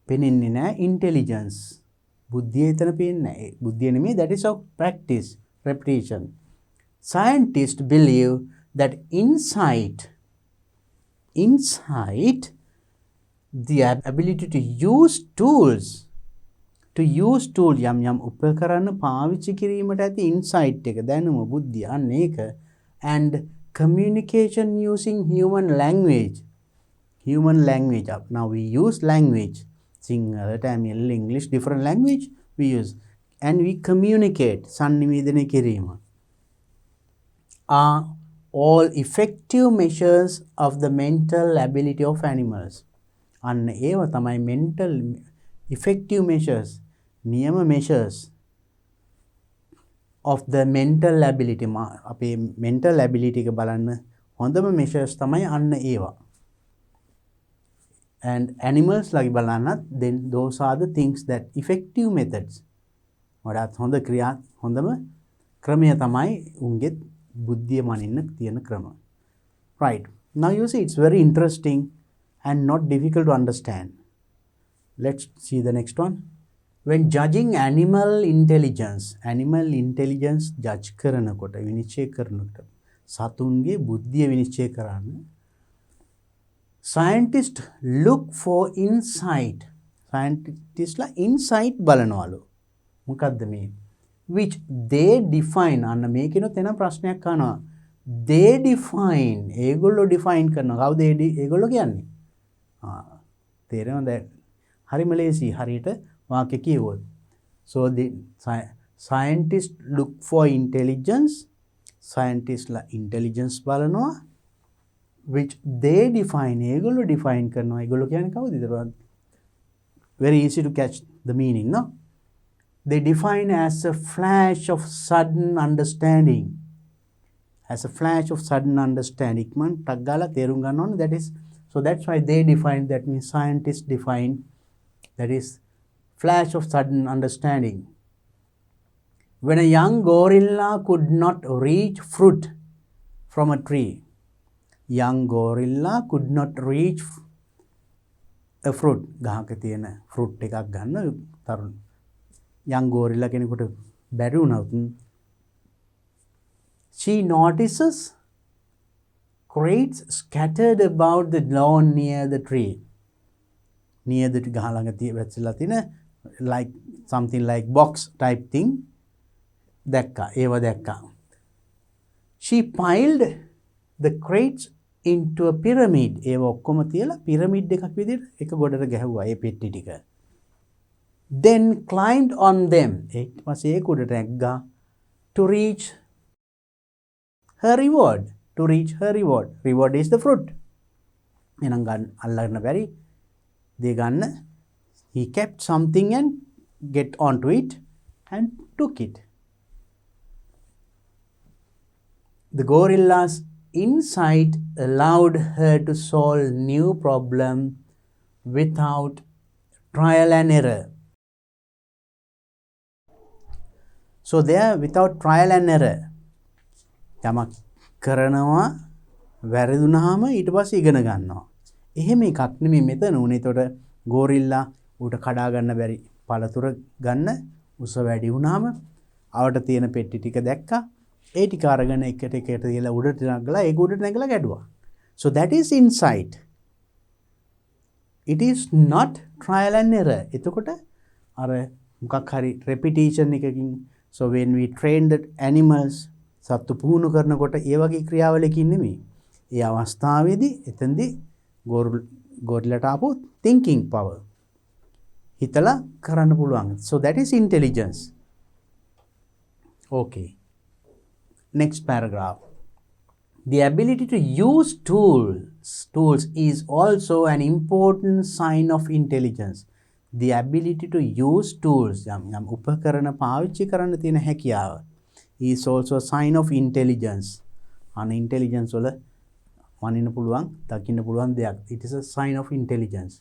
S1: පෙනෙන්නේ නැහැ intelligence. බුද්ධිය එතන පේන්නේ නැහැ. බුද්ධිය නෙමෙයි, that is of practice, repetition. Scientists believe that insight, the ability to use tools, යම් උපකරණ පාවිච්චි කිරීමට ඇති insight එක දැනුම බුද්ධිය අන්න ඒක and communication using human language. Now we use language, Sinhala, Tamil, English, different language we use and we communicate sannivedana kirima are all effective measures of the mental ability of animals. අන්න ඒව තමයි mental effective measures, නියම measures of the mental ability. අපේ mental ability එක බලන්න හොඳම measures තමයි අන්න ඒවා. and animals lagi බලන්නත්, then those are the things that effective methods. වඩාත් හොඳ ක්‍රියා හොඳම ක්‍රමය තමයි උන්ගෙත් බුද්ධිය මනින්න තියෙන ක්‍රම. Right. Now you see it's very interesting and not difficult to understand. Let's see the next one. When judging animal intelligence judge කරනකොට විනිශ්චය කරනකොට සතුන්ගේ බුද්ධිය විනිශ්චය කරන්න scientists look for insight. Scientistලා insight බලනවලු. මොකද්ද මේ? Which they define. අන්න මේකිනොත් එන ප්‍රශ්නයක් අහනවා. They define. ඒගොල්ලෝ define කරනවා. කවුද ඒගොල්ලෝ කියන්නේ? තේරෙනවද? හරිම ලේසි. හරියට වාක්‍ය කියවුවොත්. So the scientists look for intelligence. Scientistලා intelligence බලනවා. Which they define. ඒගොල්ලෝ define කරනවා. ඒගොල්ලෝ කියන්නේ කවුද? Very easy to catch the meaning, no? They define as a flash of sudden understanding. As a flash of sudden understanding. Man taggala තේරුම් ගන්න ඕනේ. That is, so that's why they define, that means scientists define, that is flash of sudden understanding. When a young gorilla could not reach fruit from a tree. Young gorilla could not reach a fruit. ගහක තියෙන fruit එකක් ගන්න තරුණ young gorilla කෙනෙකුට බැරි වුණොත් she notices crates scattered about the lawn near the tree. Near the ගහ ළඟ වැච්චලා තියෙන like something like box type thing දැක්කා. ඒව දැක්කා. She piled the crates into a pyramid. ඒව ඔක්කොම තියලා pyramid එකක් විදිහට එක ගොඩට ගැහුවා ඒ පෙට්ටි ටික. Then climbed on them. ඊට පස්සේ ඒක උඩට නැග්ගා to reach her reward. To reach her reward. Reward is the fruit. එනං ගන්න අල්ලන්න බැරි දේ ගන්න. He kept something and get onto it and took it. The gorilla's insight allowed her to solve new problem without trial and error. So there, without trial and error. යමක් කරනවා වැරදුනහම ඊට පස්සේ ඉගෙන ගන්නවා. එහෙම එකක් නෙමෙයි මෙතන උනේ. එතකොට ගෝරිල්ලා ඌට කඩා ගන්න බැරි පළතුර ගන්න උස වැඩි වුණාම අවට තියෙන පෙට්ටි ටික දැක්කා. ඒ ටික අරගෙන එකට තියලා උඩට නගලා ඒක උඩට නැගලා ගැඩුවා. So that is insight. It is not trial and error. එතකොට අර මොකක් හරි repetition එකකින්, so when we train the animals, සත්තු පුහුණු කරනකොට ඒ වගේ ක්‍රියාවලකින් නෙමෙයි. ඒ අවස්ථාවේදී එතෙන්දී ගොරිලට ආපු thinking power හිතලා කරන්න පුළුවන්. So that is intelligence. Okay. Next paragraph. The ability to use tools is also an important sign of intelligence. The ability to use tools, යම් උපකරණ පාවිච්චි කරන්න තියෙන හැකියාව, is also a sign of intelligence. අන intelligence වල මනින්න පුළුවන්, දකින්න පුළුවන් දෙයක්. It is a sign of intelligence.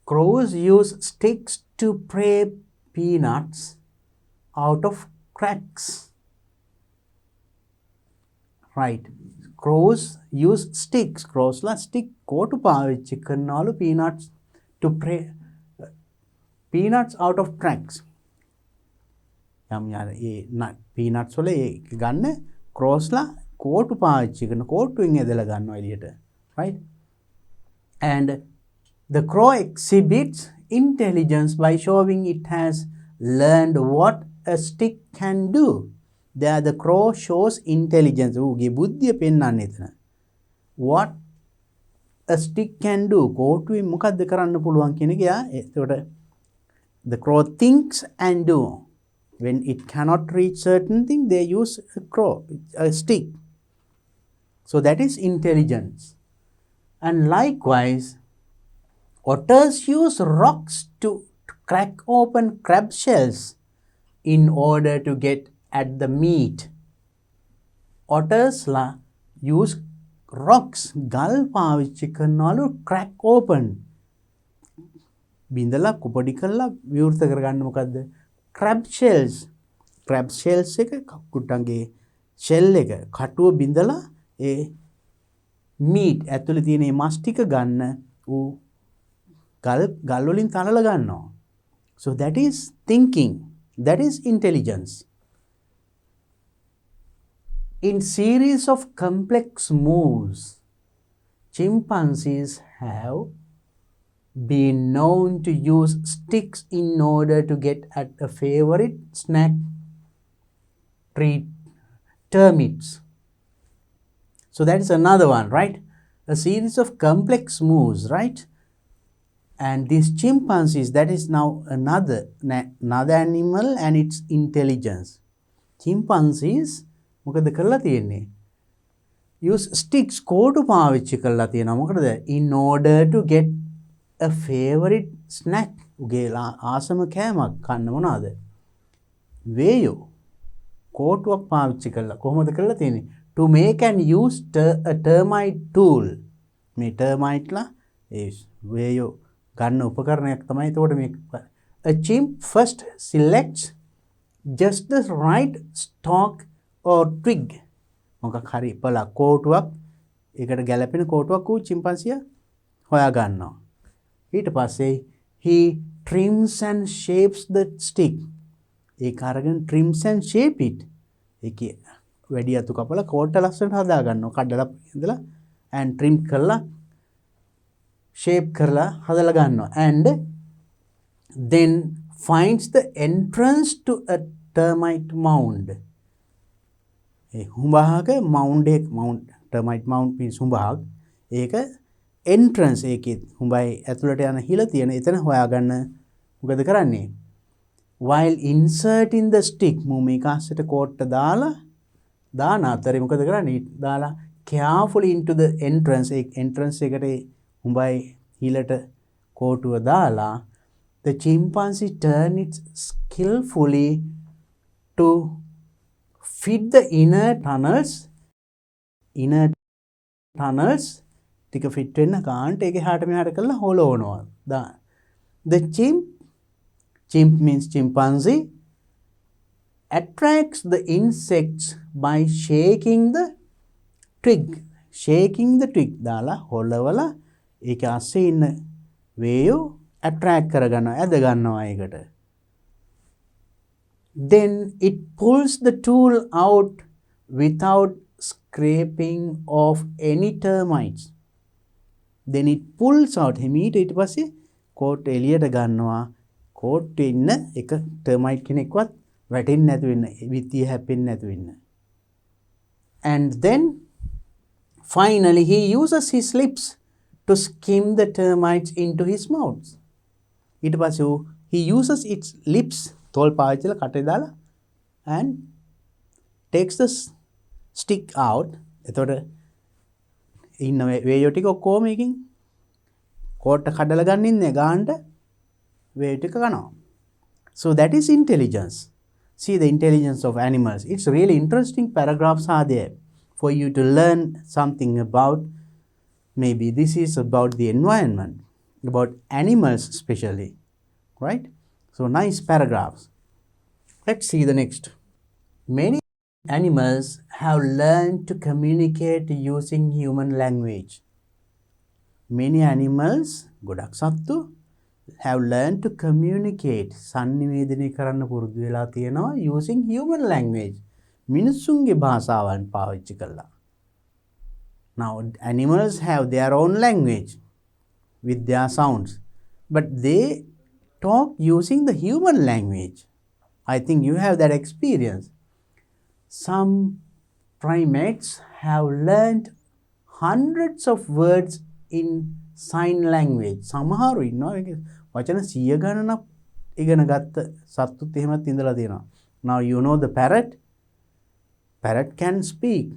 S1: Crows use sticks to pry peanuts out of cracks. Right. Crows use sticks. Crows la stick kotu පාවිච්චි කරනවලු peanuts to pry peanuts out of cracks. යම් ඒ peanuts වල ඒ ගන්න crows ලා කෝටු පාවිච්චි කරන කෝටුවෙන් ඇදලා ගන්නවා එළියට. Right. And the crow exhibits intelligence by showing it has learned what a stick can do. There the crow shows intelligence. ඌගේ බුද්ධිය පෙන්වන්නේ එතන. What a stick can do. කෝටුවෙන් මොකද්ද කරන්න පුළුවන් කියන එක. එතකොට the crow thinks and do. When it cannot reach certain thing, they use a stick. So that is intelligence. And likewise, otters use rocks to crack open crab shells in order to get at the meat. Otters use rocks ගල් පාවිච්චි කරනවලු crack open බින්දලා කුපඩි කරලා විවෘත කරගන්න මොකද්ද crab shells එක කුට්ටන්ගේ shell එක කටුව බින්දලා ඒ meat ඇතුලේ තියෙන මේ මස් ටික ගන්න ඌ ගල් වලින් තනලා ගන්නවා so that is thinking that is intelligence in series of complex moves chimpanzees have been known to use sticks in order to get at a favorite snack treat termites so that is another one right a series of complex moves right and these chimpanzees that is now another animal and its intelligence chimpanzees මොකද කරලා තියෙන්නේ use sticks කෝටු පාවිච්චි කරලා තියෙනවා මොකටද in order to get a favorite snack උගේ ආසම කෑමක් කන්න මොනවාද වේයෝ කෝටුවක් පාවිච්චි කරලා කොහොමද කරලා තියෙන්නේ to make and use a termite tool මේ termite ලා ඒ වේයෝ ගන්න උපකරණයක් තමයි එතකොට මේ a chimp first selects just the right stalk or twig මොකක් හරි පළක් කෝටුවක් ඒකට ගැලපෙන කෝටුවක් ඌ chimpanzee හොයා ගන්නවා ඊට පස්සේ he trims and shapes the stick ඒක අරගෙන trims and shape it ඒකේ වැඩි අතු කපලා කෝට්ට ලස්සනට හදා ගන්නවා කඩලා ඉඳලා and trim කරලා shape කරලා හදලා ගන්නවා and then finds the entrance to a termite mound A හුඹහක mound termite mound means හුඹහක් ඒක entrance ඒකේ හුඹයි ඇතුළට යන හිල තියෙන එතන හොයාගන්න මොකද කරන්නේ while inserting the stick මු මේක අස්සට කෝට්ට දාන අතරේ මොකද කරන්නේ දාලා carefully into the entrance entrance එකට හුඹයි හිලට කෝටුව දාලා the chimpanzee turn it skillfully to fit the inner tunnels ටික ෆිට වෙන්න කාන්ට ඒක එහාට මෙහාට කරලා හොලවනවා the chimp means chimpanzee attracts the insects by shaking the twig දාලා හොලවලා ඒක අස්සේ ඉන්න වේයෝ attract කරගන්නවා ඇද ගන්නවා ඒකට then it pulls the tool out without scraping off any termites then it pulls out හිමීට ඊට පස්සේ කෝට් එළියට ගන්නවා කෝට් ඉන්න එක termite කෙනෙක්වත් වැටෙන්නේ නැතු වෙන්න විත්තිය හැපෙන්නේ නැතු වෙන්න and then finally he uses his lips to skim the termites into his mouth ඊට පස්සේ he uses its lips තෝල් පාවිච්චිලා කටේ දාලා and takes the stick out එතකොට ඉන්න වේයෝ ටික ඔක්කොම එකකින් කෝට්ට කඩලා ගන්න ඉන්නේ ගානට වේයෝ ටික කනවා so that is intelligence see the intelligence of animals it's really interesting paragraphs are there for you to learn something about maybe this is about the environment about animals especially right so nice paragraphs let's see the next many animals have learned to communicate using human language many animals ගොඩක් සත්තු have learned to communicate sannivedana කරන්න පුරුදු වෙලා තියෙනවා using human language මිනිසුන්ගේ භාෂාවන් පාවිච්චි කරලා now animals have their own language with their sounds but they talk using the human language I think you have that experience some primates have learned hundreds of words in sign language සමහරු ඉන්නවා ඒක වචන 100 ගණනක් ඉගෙන ගත්ත සත්තුත් එහෙමත් ඉඳලා තියෙනවා now you know the parrot can speak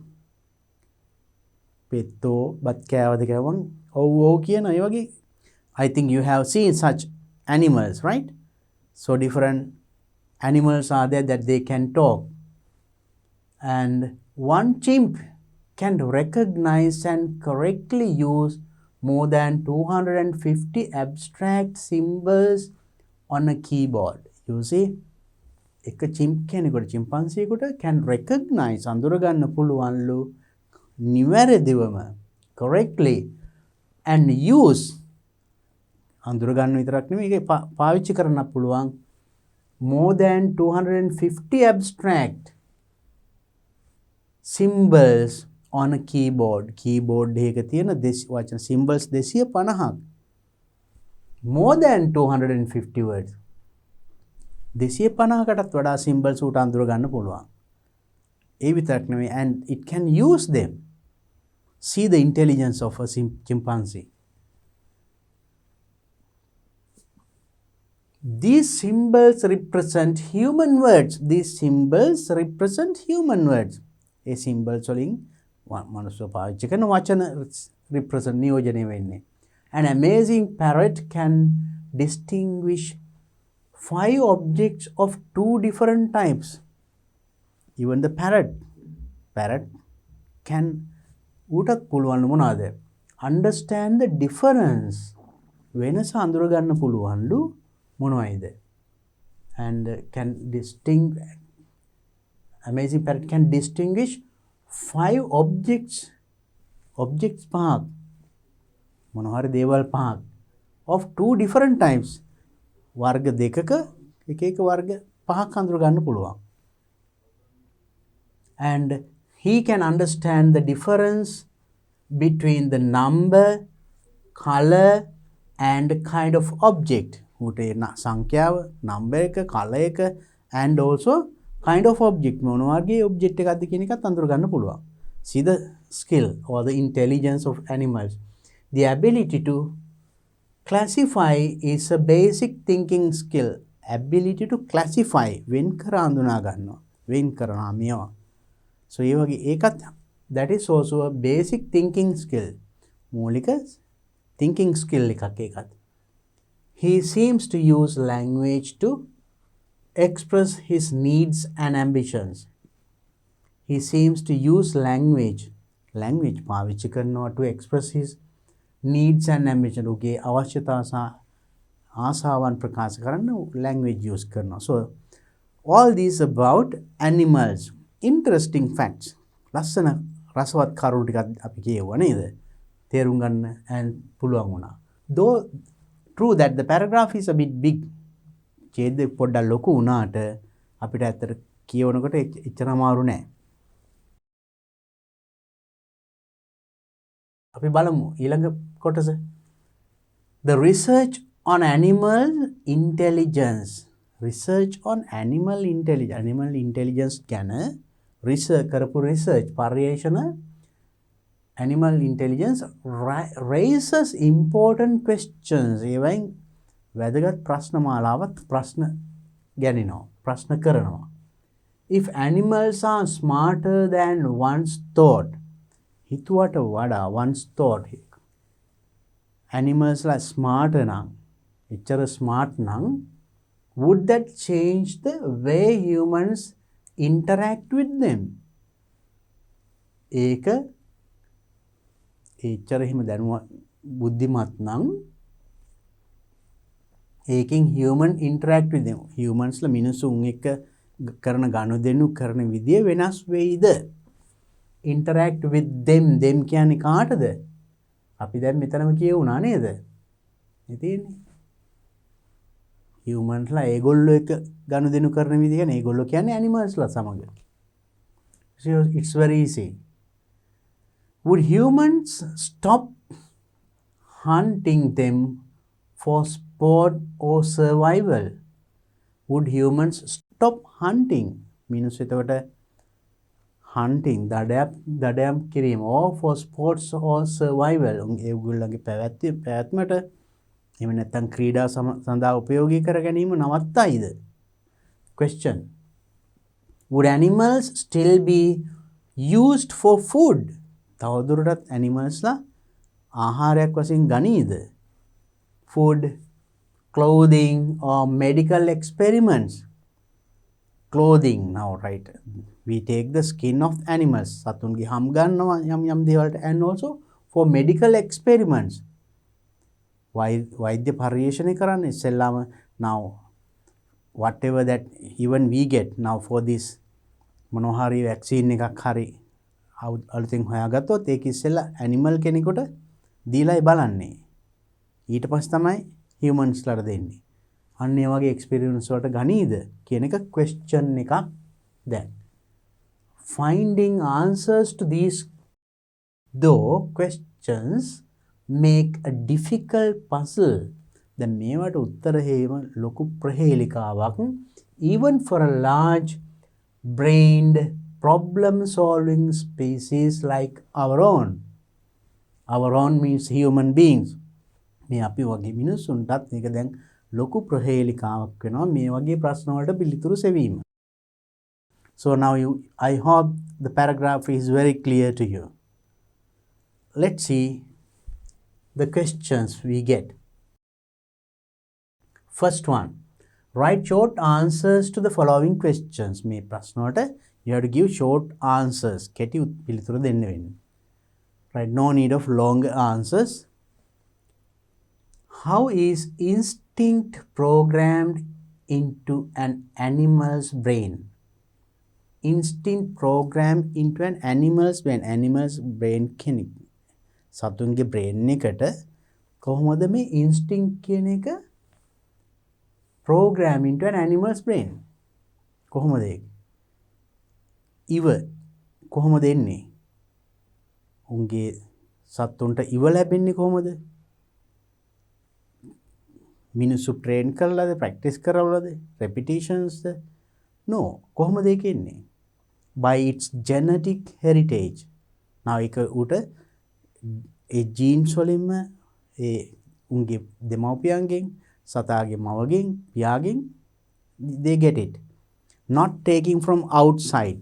S1: පෙත්තෝ බත් කෑවද කියවම් ඔව් කියන ඒ වගේ I think you have seen such animals right so different animals are there that they can talk and one chimp can recognize and correctly use more than 250 abstract symbols on a keyboard. You see, එක කෙනෙකුට chimpanzeeකට can recognize අඳුරගන්න පුළුවන්ලු නිවැරදිවම correctly and use අඳුරගන්න විතරක් නෙමෙයි ඒක පාවිච්චි කරන්න පුළුවන් more than 250 abstract symbols on a keyboard. Keyboard එකක තියෙන වචන symbols 250ක්. More than 250 words. 250කටත් වඩා symbols උට අඳුර ගන්න පුළුවන්. ඒ විතරක් නෙමෙයි and it can use them. See the intelligence of a chimpanzee. These symbols represent human words. These symbols represent human words. A symbol වලින් මනුස්ස පාවිච්චි කරන වචන represent නියෝජනය වෙන්නේ. An amazing parrot can distinguish 5 objects of 2 different types. Even the parrot can උටත් පුළුවන් මොනවාද? Understand the difference. වෙනස අඳුර ගන්න පුළුවන්ලු මොනවයිද? And can distinguish amazing parrot can distinguish 5 objects පහක් මොනවාරි දේවල් පහක් of 2 different types වර්ග දෙකක එක වර්ග පහක් අඳුර ගන්න පුළුවන්. And he can understand the difference between the number, color and kind of object. උටේ සංඛ්‍යාව, number එක, color එක and also kind of object මොන වගේ object එකක්ද කියන එකත් අඳුර ගන්න පුළුවන්. See the skill or the intelligence of animals. The ability to classify is a basic thinking skill. Ability to classify වෙන් කර අඳුනා ගන්නවා. වෙන් කරනවා මේවා. So ඒ වගේ ඒකත් that is also a basic thinking skill. මූලික thinking skill එකක් ඒකත්. He seems to use language to express his needs and ambitions. He seems to use language පාවිච්චි කරනවා to express his needs and ambitions. Okay, අවශ්‍යතා සහ ආසාවන් ප්‍රකාශ කරන්න language use කරනවා. So all these about animals. Interesting facts. ලස්සන රසවත් කරුණු ටිකක් අපි කියවුවා නේද? තේරුම් ගන්න and පුළුවන් වුණා. Though true that the paragraph is a bit big. ඡේදෙ පොඩ්ඩක් ලොකු වුණාට අපිට ඇත්තට කියවනකොට එච්චර අමාරු නෑ. අපි බලමු ඊළඟ කොටස. The research on animal intelligence. Research on animal intelligence. Animal intelligence ගැන research කරපු research පර්යේෂණ animal intelligence raises important questions. ඒවෙන් වැදගත් ප්‍රශ්න මාලාවක් ප්‍රශ්න ගැනිනවා. ප්‍රශ්න කරනවා. If animals are smarter than once thought. හිතුවට වඩා once thought. Animals like smarter නම් එච්චර smart නම් would that change the way humans interact with them? ඒක එච්චර හිම දැනුවත් බුද්ධිමත් නම් ඒකෙන් human interact with them. Humans ලා මිනිසුන් එක්ක කරන ගනුදෙනු කරන විදිය වෙනස් වෙයිද? Interact with them. them කියන්නේ කාටද? අපි දැන් මෙතනම කියවුණා නේද? ඉතින් humans ලා ඒගොල්ලෝ එක්ක ගනුදෙනු කරන විදිය කියන්නේ ඒගොල්ලෝ කියන්නේ animals ලා සමග. So it's very easy. Would humans stop hunting them for sport or survival? Would humans stop hunting? Means එතකොට hunting දඩයම් කිරීම or for sports or survival. ඒගොල්ලන්ගේ පැවැත්මට එහෙම නැත්නම් ක්‍රීඩා සඳහා උපයෝගී කර ගැනීම නවත්තයිද? Question. Would animals still be used for food? තවදුරටත් animals ලා ආහාරයක් වශයෙන් ගනීද? Food, clothing or medical experiments. clothing now, right? We take the skin of animals, satunge ham gannawa yam දේවල්ට, and also for medical experiments. වෛද්‍ය පර්යේෂණ කරන්න ඉස්සෙල්ලාම now whatever that even we get now for this මොනවා හරි vaccine එකක් හරි අලුතෙන් හොයාගත්තොත් ඒක ඉස්සෙල්ලා animal කෙනෙකුට දීලායි බලන්නේ. ඊට පස්සේ තමයි humans ලට දෙන්නේ. අන්න ඒ වගේ experience වලට ගනීද කියන එක question එකක්. දැන් finding answers to these though questions make a difficult puzzle. දැන් මේවට උත්තර හේම ලොකු ප්‍රහේලිකාවක් even for a large brained problem solving species like our own. Our own means human beings. මේ අපි වගේ මිනිස්සුන්ටත් මේක දැන් ලොකු ප්‍රහේලිකාවක් වෙනවා මේ වගේ ප්‍රශ්න වලට පිළිතුරු සෙවීම. So now I hope the paragraph is very clear to you. Let's see the questions we get. First one, write short answers to the following questions. මේ ප්‍රශ්න වලට you have to give short answers. කෙටි පිළිතුරු දෙන්න වෙන්නේ. Right, no need of long answers. How is instinct programmed into an animal's brain? Instinct programmed into an animal's brain. Animal's brain කෙනෙක් සතුන්ගේ brain එකට කොහොමද මේ instinct කියන එක program into an animal's brain? කොහොමද ඒක? ඉව කොහොමද එන්නේ? උන්ගේ සත්තුන්ට ඉව ලැබෙන්නේ කොහොමද? මිනිස්සු train කරලාද, practice කරලාද, repetitionsද? No. කොහොමද ඒක එන්නේ? By its genetic heritage. now ඒක උට ඒ genes වලින්ම ඒ උන්ගේ දෙමව්පියන්ගෙන් සතාගේ මවගෙන් පියාගෙන් they get it, not taking from outside.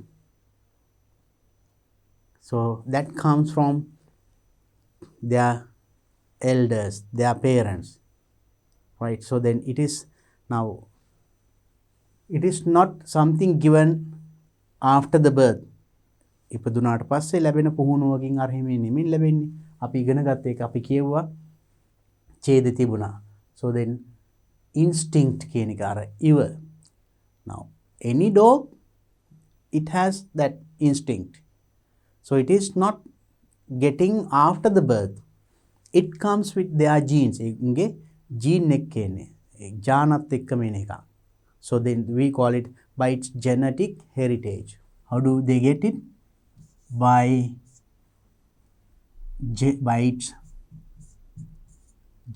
S1: So that comes from their elders, their parents, right? So then it is now it is not something given after the birth. ඉපදුනාට පස්සේ ලැබෙන පුහුණුවකින් අර හිමේ නෙමෙයි ලැබෙන්නේ. අපි ඉගෙන ගත්ත එක අපි කියුවා ඡේද තිබුණා. So then instinct කියන එක අර ඉව. Now any dog, it has that instinct. So it is not getting after the birth. It comes with their genes. ඒගේ gene එක එන්නේ. ඒ ජානත් එක්කම එන එක. So then we call it by its genetic heritage. How do they get it? By its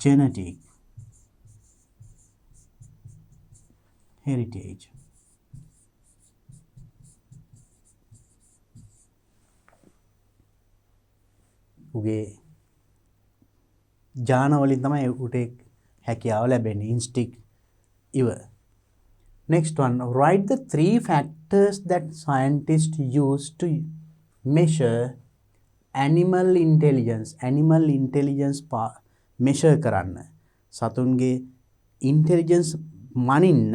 S1: genetic heritage. උගේ ජාන වලින් තමයි උට හැකියාව ලැබෙන්නේ instinct ඉව. Next one, write the 3 factors that scientists use to measure animal intelligence. Animal intelligence measure කරන්න. සතුන්ගේ intelligence මනින්න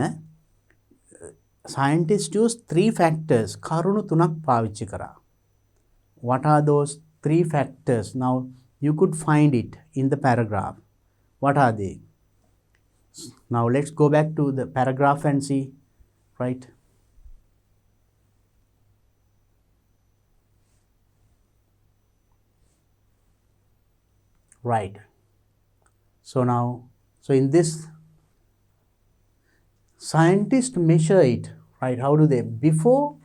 S1: scientists use 3 factors. කරුණු 3ක් පාවිච්චි කරා. What are those 3 factors? Now you could find it in the paragraph. What are they? Now let's go back to the paragraph and see, right? Right. So now, so in this, scientists measure it, right? How do they? Before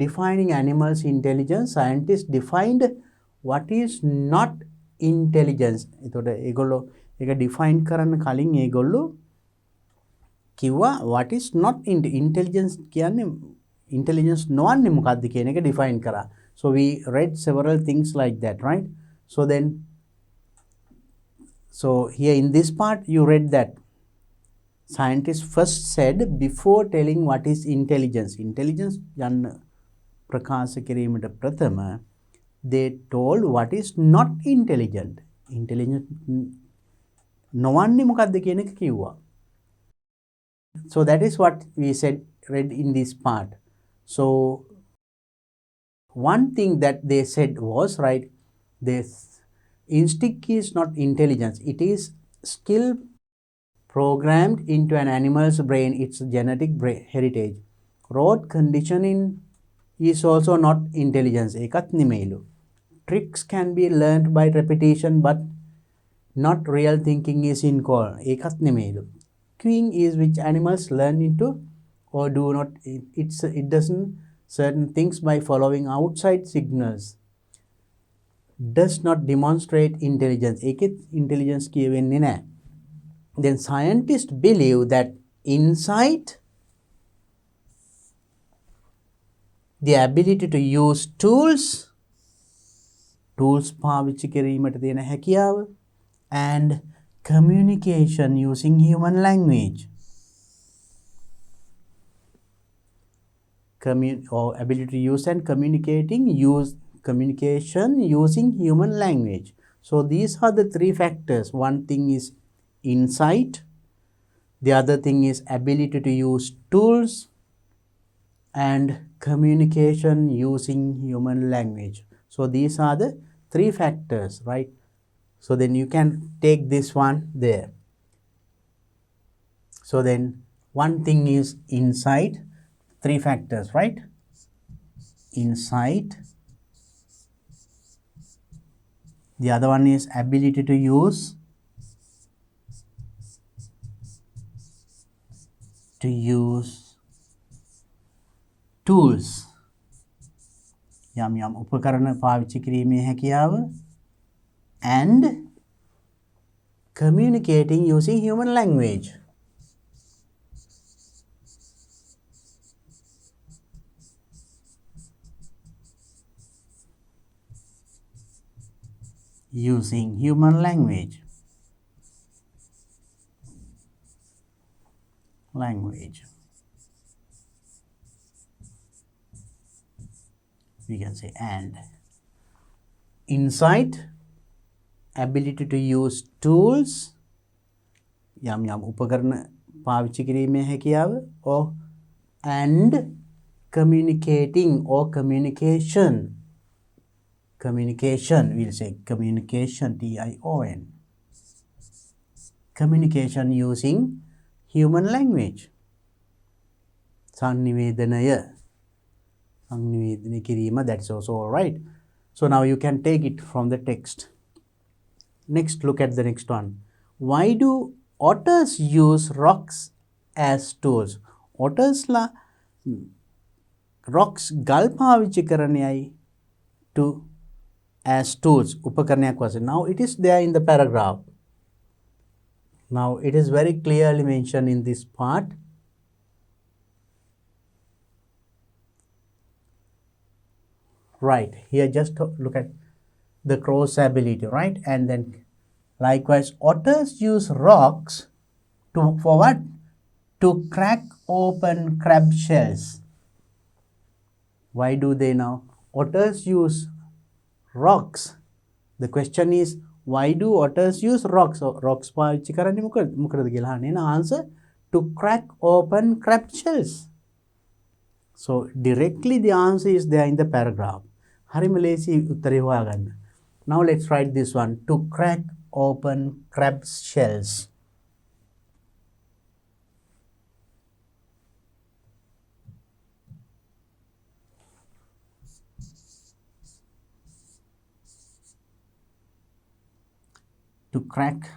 S1: defining animals' intelligence, scientists defined what is not intelligence. එතකොට ඒගොල්ලෝ ඒක define කරන්න කලින් ඒගොල්ලෝ කිව්වා what is not intelligence කියන්නේ intelligence නොවන්නේ මොකක්ද කියන එක define කරා. So we read several things like that, right? So then, so here in this part you read that scientists first said before telling what is intelligence. Intelligence යන්න ප්‍රකාශ කිරීමට ප්‍රථම they told what is not intelligent. Intelligent නොවන්නේ මොකක්ද කියන එක කිව්වා. So that is what we said read in this part. So one thing that they said was, right, this instinct is not intelligence, it is skill programmed into an animal's brain, its genetic heritage. Rote conditioning is also not intelligence. ඒකත් නෙමෙයිලු. Tricks can be learned by repetition, but not real thinking is in call. ඒකත් නෙමෙයිලු. Cueing is which animals learn into or do not. It doesn't certain things by following outside signals. Does not demonstrate intelligence. ඒකෙත් intelligence කියවෙන්නේ නැහැ. Then scientists believe that insight, the ability to use tools පාවිච්චි කිරීමට තියෙන හැකියාව, and communication using human language, or ability to use and communication using human language. So these are the three factors. One thing is insight, the other thing is ability to use tools, and communication using human language. So these are the three factors, right? So then you can take this one there. So then one thing is insight, three factors, right? Insight. The other one is ability to use tools. යම් උපකරණ පාවිච්චි කිරීමේ හැකියාව, and communicating using human language. Using human language. We can say and. Insight, ability to use tools, යම් උපකරණ පාවිච්චි කිරීමේ හැකියාව, or and communicating or communication. We'll say communication, TION. Communication using human language. sannivedanaya kirima, that's also all right. So now you can take it from the text. Next, look at the next one. Why do otters use rocks as tools? Otters la rocks gal පාවිච්චි කරන්නේයි to as tools, උපකරණයක් වශයෙන්. Now it is there in the paragraph. Now it is very clearly mentioned in this part. Right, here just look at the crow's ability, right? And then likewise, otters use rocks for what? To crack open crab shells. Why do they now? Otters use rocks. The question is, why do otters use rocks? Rocks පාවිච්චි කරන්නේ මොකටද කියලා අහන්නේ. Answer, to crack open crab shells. So directly the answer is there in the paragraph. හරිම ලේසි උත්තරේ හොයාගන්න. Now let's write this one. To crack open crab shells. To crack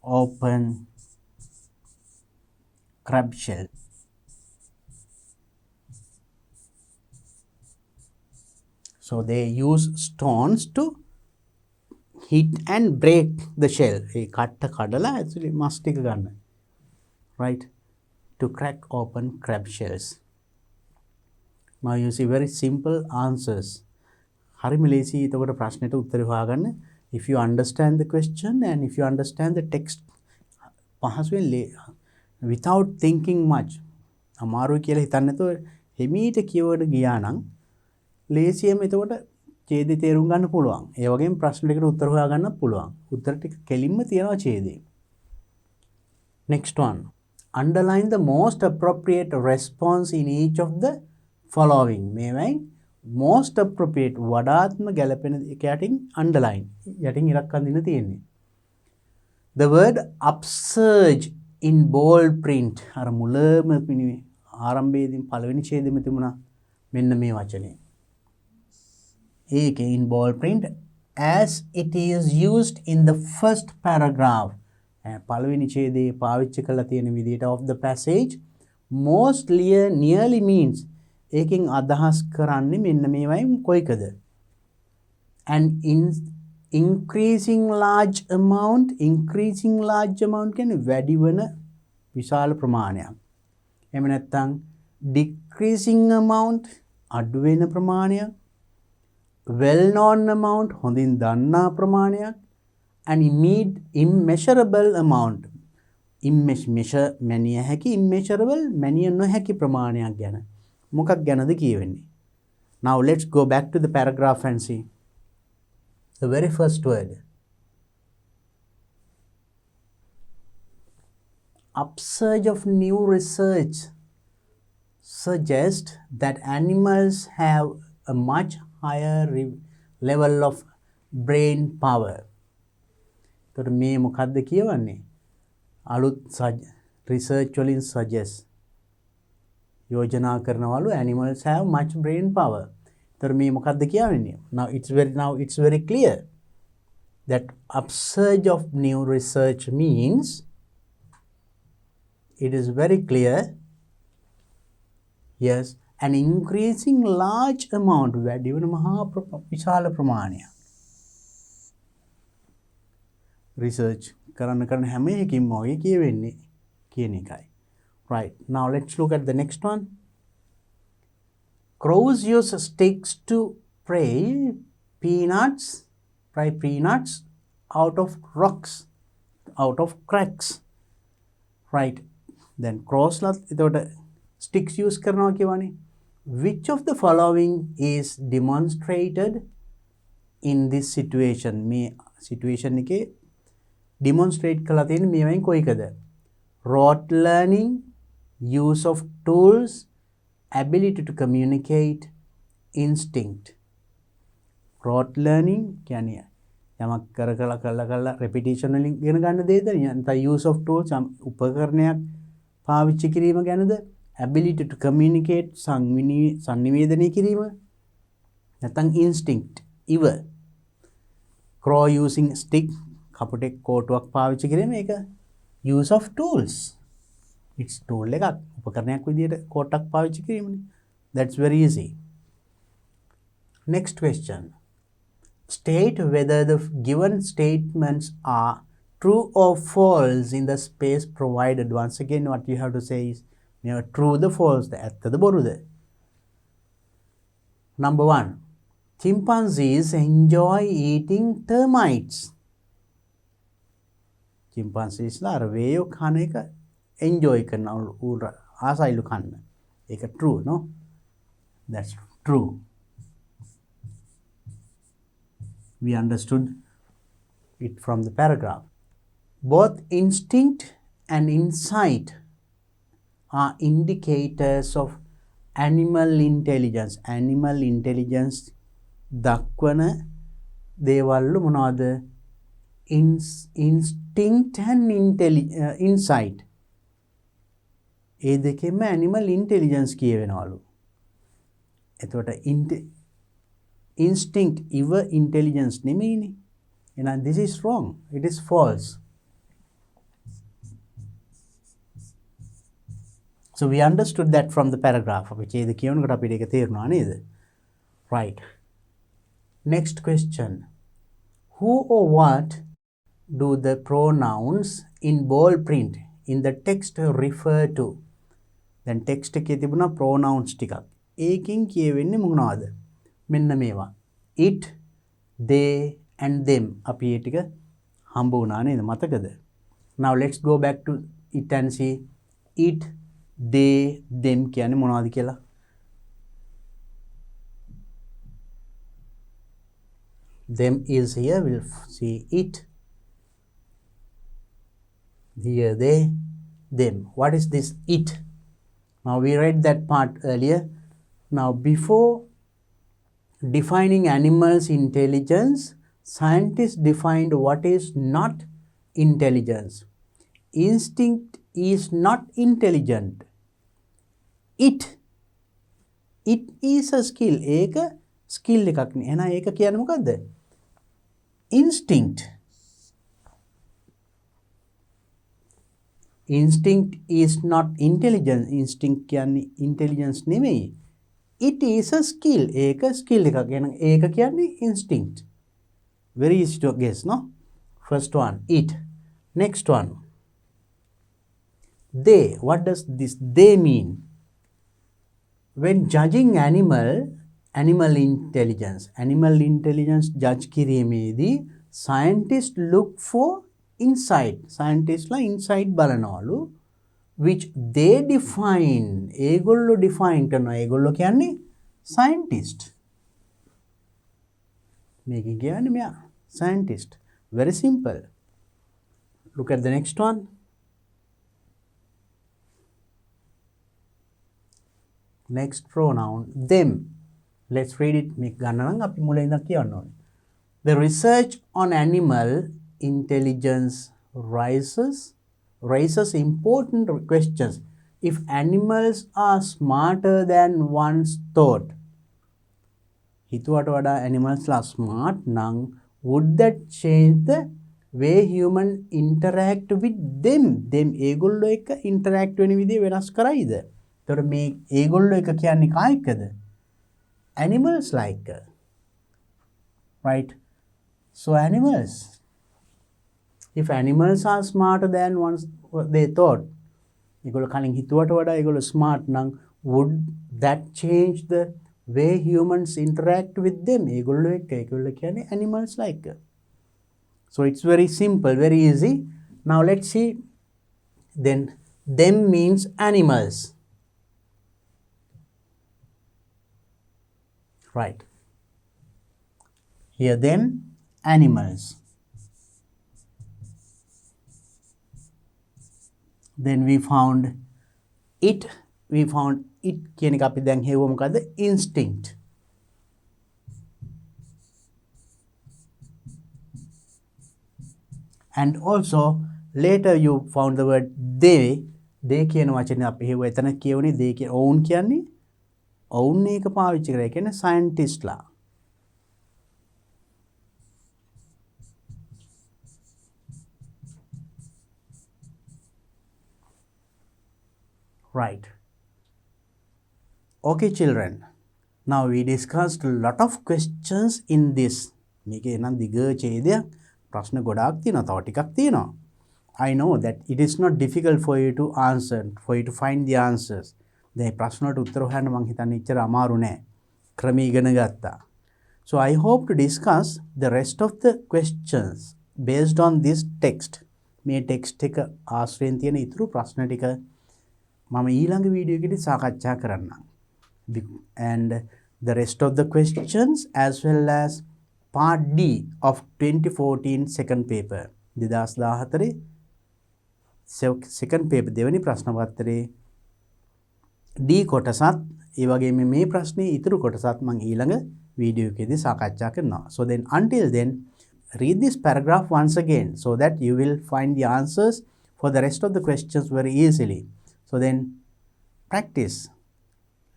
S1: open crab shell. So they use stones to hit and break the shell. Actually must take a gun, right? To crack open crab shells. Now you see very simple answers. හරිම ලේසි එතකොට ප්‍රශ්නෙට උත්තර හොයාගන්න. If you understand the question and if you understand the text පහසුවෙන් without thinking much, අමාරුයි කියලා හිතන්නේ නැතුව හිමීට කියවන ගියා නම් ලේසියෙම එතකොට ඡේදය තේරුම් ගන්න පුළුවන්. ඒ වගේම ප්‍රශ්න ටිකට උත්තර හොයාගන්නත් පුළුවන්. උත්තර ටික කෙලින්ම තියෙනවා ඡේදේ. Next one. underline the most appropriate response in each of the following. මේවයි most appropriate වඩාත්ම ගැලපෙන එක යටින් underline යටින් ඉරක් අඳින්න තියෙන්නේ. The word upsurge in bold print අර මුලම පිනේ ආරම්භයේදී පළවෙනි ඡේදෙම තිබුණා මෙන්න මේ වචනේ. ඒකේ in bold print as it is used in the first paragraph. පළවෙනි ඡේදයේ පාවිච්චි කරලා තියෙන විදිහට of the passage most nearly means ඒකෙන් අදහස් කරන්නේ මෙන්න මේවයින් කොයිකද? an increasing large amount කියන්නේ වැඩි වෙන විශාල ප්‍රමාණයක්. එහෙම නැත්නම් decreasing amount අඩු වෙන ප්‍රමාණයක්. well known amount හොඳින් දන්නා ප්‍රමාණයක්. an immeasurable amount measure මැනිය හැකි immeasurable මැනිය නොහැකි ප්‍රමාණයක් ගැන මොකක් ගැනද කියවෙන්නේ. Now let's go back to the paragraph and see the very first word. Upsurge of new research suggests that animals have a much higher level of brain power. තොර මේ මොකක්ද කියවන්නේ? අලුත් research වලින් suggest යෝජනා කරනවලු animals have much brain power. තොර මේ මොකක්ද කියවන්නේ? Now it's very clear that upsurge of new research means it is very clear, yes, an increasing large amount වැඩි වෙන මහා විශාල ප්‍රමාණයක් research කරන හැම එකකින්ම ඔය කියවෙන්නේ කියන එකයි. Right, now let's look at the next one. Crows use sticks to pry peanuts out of rocks, out of cracks. Right, then crows එතකොට sticks use කරනවා කියවනේ. Which of the following is demonstrated in this situation? මේ situation එකේ demonstrate කළා තියෙන්නේ මේවෙන් කොයිකද? Rote learning, use of tools, ability to communicate, instinct. Rote learning කියන්නේ යමක් කරලා repetition වලින් ඉගෙන ගන්න දෙයද? නැත්නම් use of tools උපකරණයක් පාවිච්චි කිරීම ගැනද? ability to communicate සංනිවේදනය කිරීම නැත්නම් instinct ඉව. Crow using stick කපුටෙක් කෝටුවක් පාවිච්චි කිරීම ඒක use of tools. It's tool එකක් උපකරණයක් විදියට කෝටක් පාවිච්චි කිරීමනේ. That's very easy. Next question. State whether the given statements are true or false in the space provided. Once again what you have to say is true the false the ඇත්තද බොරුද. Number 1. Chimpanzees enjoy eating termites. Chimpanzees ලා අර වේයෝ කන එක enjoy කරන ආසයිලු කන්න. ඒක true, no? That's true. We understood it from the paragraph. Both instinct and insight are indicators of animal intelligence. Animal intelligence දක්වන දේවල්ලු මොනවද? Instinct and insight. A දෙකෙන්ම animal intelligence කියවෙනවලු. එතකොට instinct ඉව intelligence නෙමෙයිනේ. එහෙනම් this is wrong. It is false. So we understood that from the paragraph. අපේ ඡේද කියවනකොට අපිට ඒක තේරුණා නේද? Right. Next question. Who or what do the pronouns in bold print in the text refer to? Then text එකේ තිබුණා pronouns ටිකක්. ඒකෙන් කියවෙන්නේ මොනවද? මෙන්න මේවා. It, they and them. අපි ඒ ටික හම්බ වුණා නේද? මතකද? Now let's go back to it and see it, they, them කියන්නේ මොනවද කියලා. Them is here, we'll see it. Here they, them. What is this it? Now we read that part earlier. Now before defining animals' intelligence, scientists defined what is not intelligence. Instinct is not intelligent. It is a skill. ඒක skill එකක් නේ. එහෙනම් ඒක කියන්නේ මොකද්ද? Instinct. Instinct is not intelligence. Instinct කියන්නේ intelligence නෙමෙයි. It is a skill. ඒක skill එකක්. එහෙනම් ඒක කියන්නේ instinct. Very easy to guess, no? First one, it. Next one, they. What does this they mean? When judging animal intelligence judge කිරීමේදී scientists look for insight. Scientists ලා insight බලනවලු which they define. ඒගොල්ලෝ define කරනවා. ඒගොල්ලෝ කියන්නේ scientist. මේකෙන් කියන්නේ මෙයා scientist. Very simple. Look at the next one. Next pronoun, them. Let's read it. The research on animal intelligence raises important questions. If animals are smarter than once thought, හිතුවට වඩා animals are smart නම් would that change the way human interact with them? Them ඒගොල්ලෝ එක්ක interact වෙන විදිය වෙනස් කරයිද? එතකොට මේ ඒගොල්ලෝ එක කියන්නේ කායිකද? Animals like. Right? So animals. If animals are smarter than once they thought, ඒගොල්ලෝ කලින් හිතුවට වඩා ඒගොල්ලෝ smart නම් would that change the way humans interact with them? ඒගොල්ලෝ කියන්නේ animals like. So it's very simple, very easy. Now let's see. Then them means animals. Right. Here them animals. Then we found it. We found it කියන එක අපි දැන් හෙව්ව මොකද්ද? Instinct. And also later you found the word they කියන වචනේ අපි හෙව්ව එතන කියවනේ they කියන ඔවුන් කියන්නේ ඔවුන් මේක පාවිච්චි කරා කියන්නේ scientist ලා. Right. Okay children, now we discussed a lot of questions in this. මේකේ නම් දිග ඡේදයක් ප්‍රශ්න ගොඩාක් තියෙනවා, තව ටිකක් තියෙනවා. I know that it is not difficult for you to answer, for you to find the answers. දැන් ප්‍රශ්න වලට උත්තර හොයන්න මම හිතන්නේ ඉච්චර අමාරු නෑ. ක්‍රම ඉගෙන ගත්තා. So I hope to discuss the rest of the questions based on this text. මේ text එක ආශ්‍රයෙන් තියෙන ඉතුරු ප්‍රශ්න ටික මම ඊළඟ වීඩියෝ එකේදී සාකච්ඡා කරන්නම්. And the rest of the questions as well as part D of 2014 second paper. 2014 second paper දෙවෙනි ප්‍රශ්න පත්‍රයේ D කොටසත් ඒ වගේම මේ ප්‍රශ්නේ ඉතුරු කොටසත් මම ඊළඟ වීඩියෝ එකේදී සාකච්ඡා කරනවා. So then until then read this paragraph once again so that you will find the answers for the rest of the questions very easily. So then practice.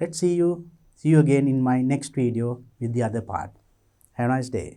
S1: Let's see you again in my next video with the other part. Have a nice day.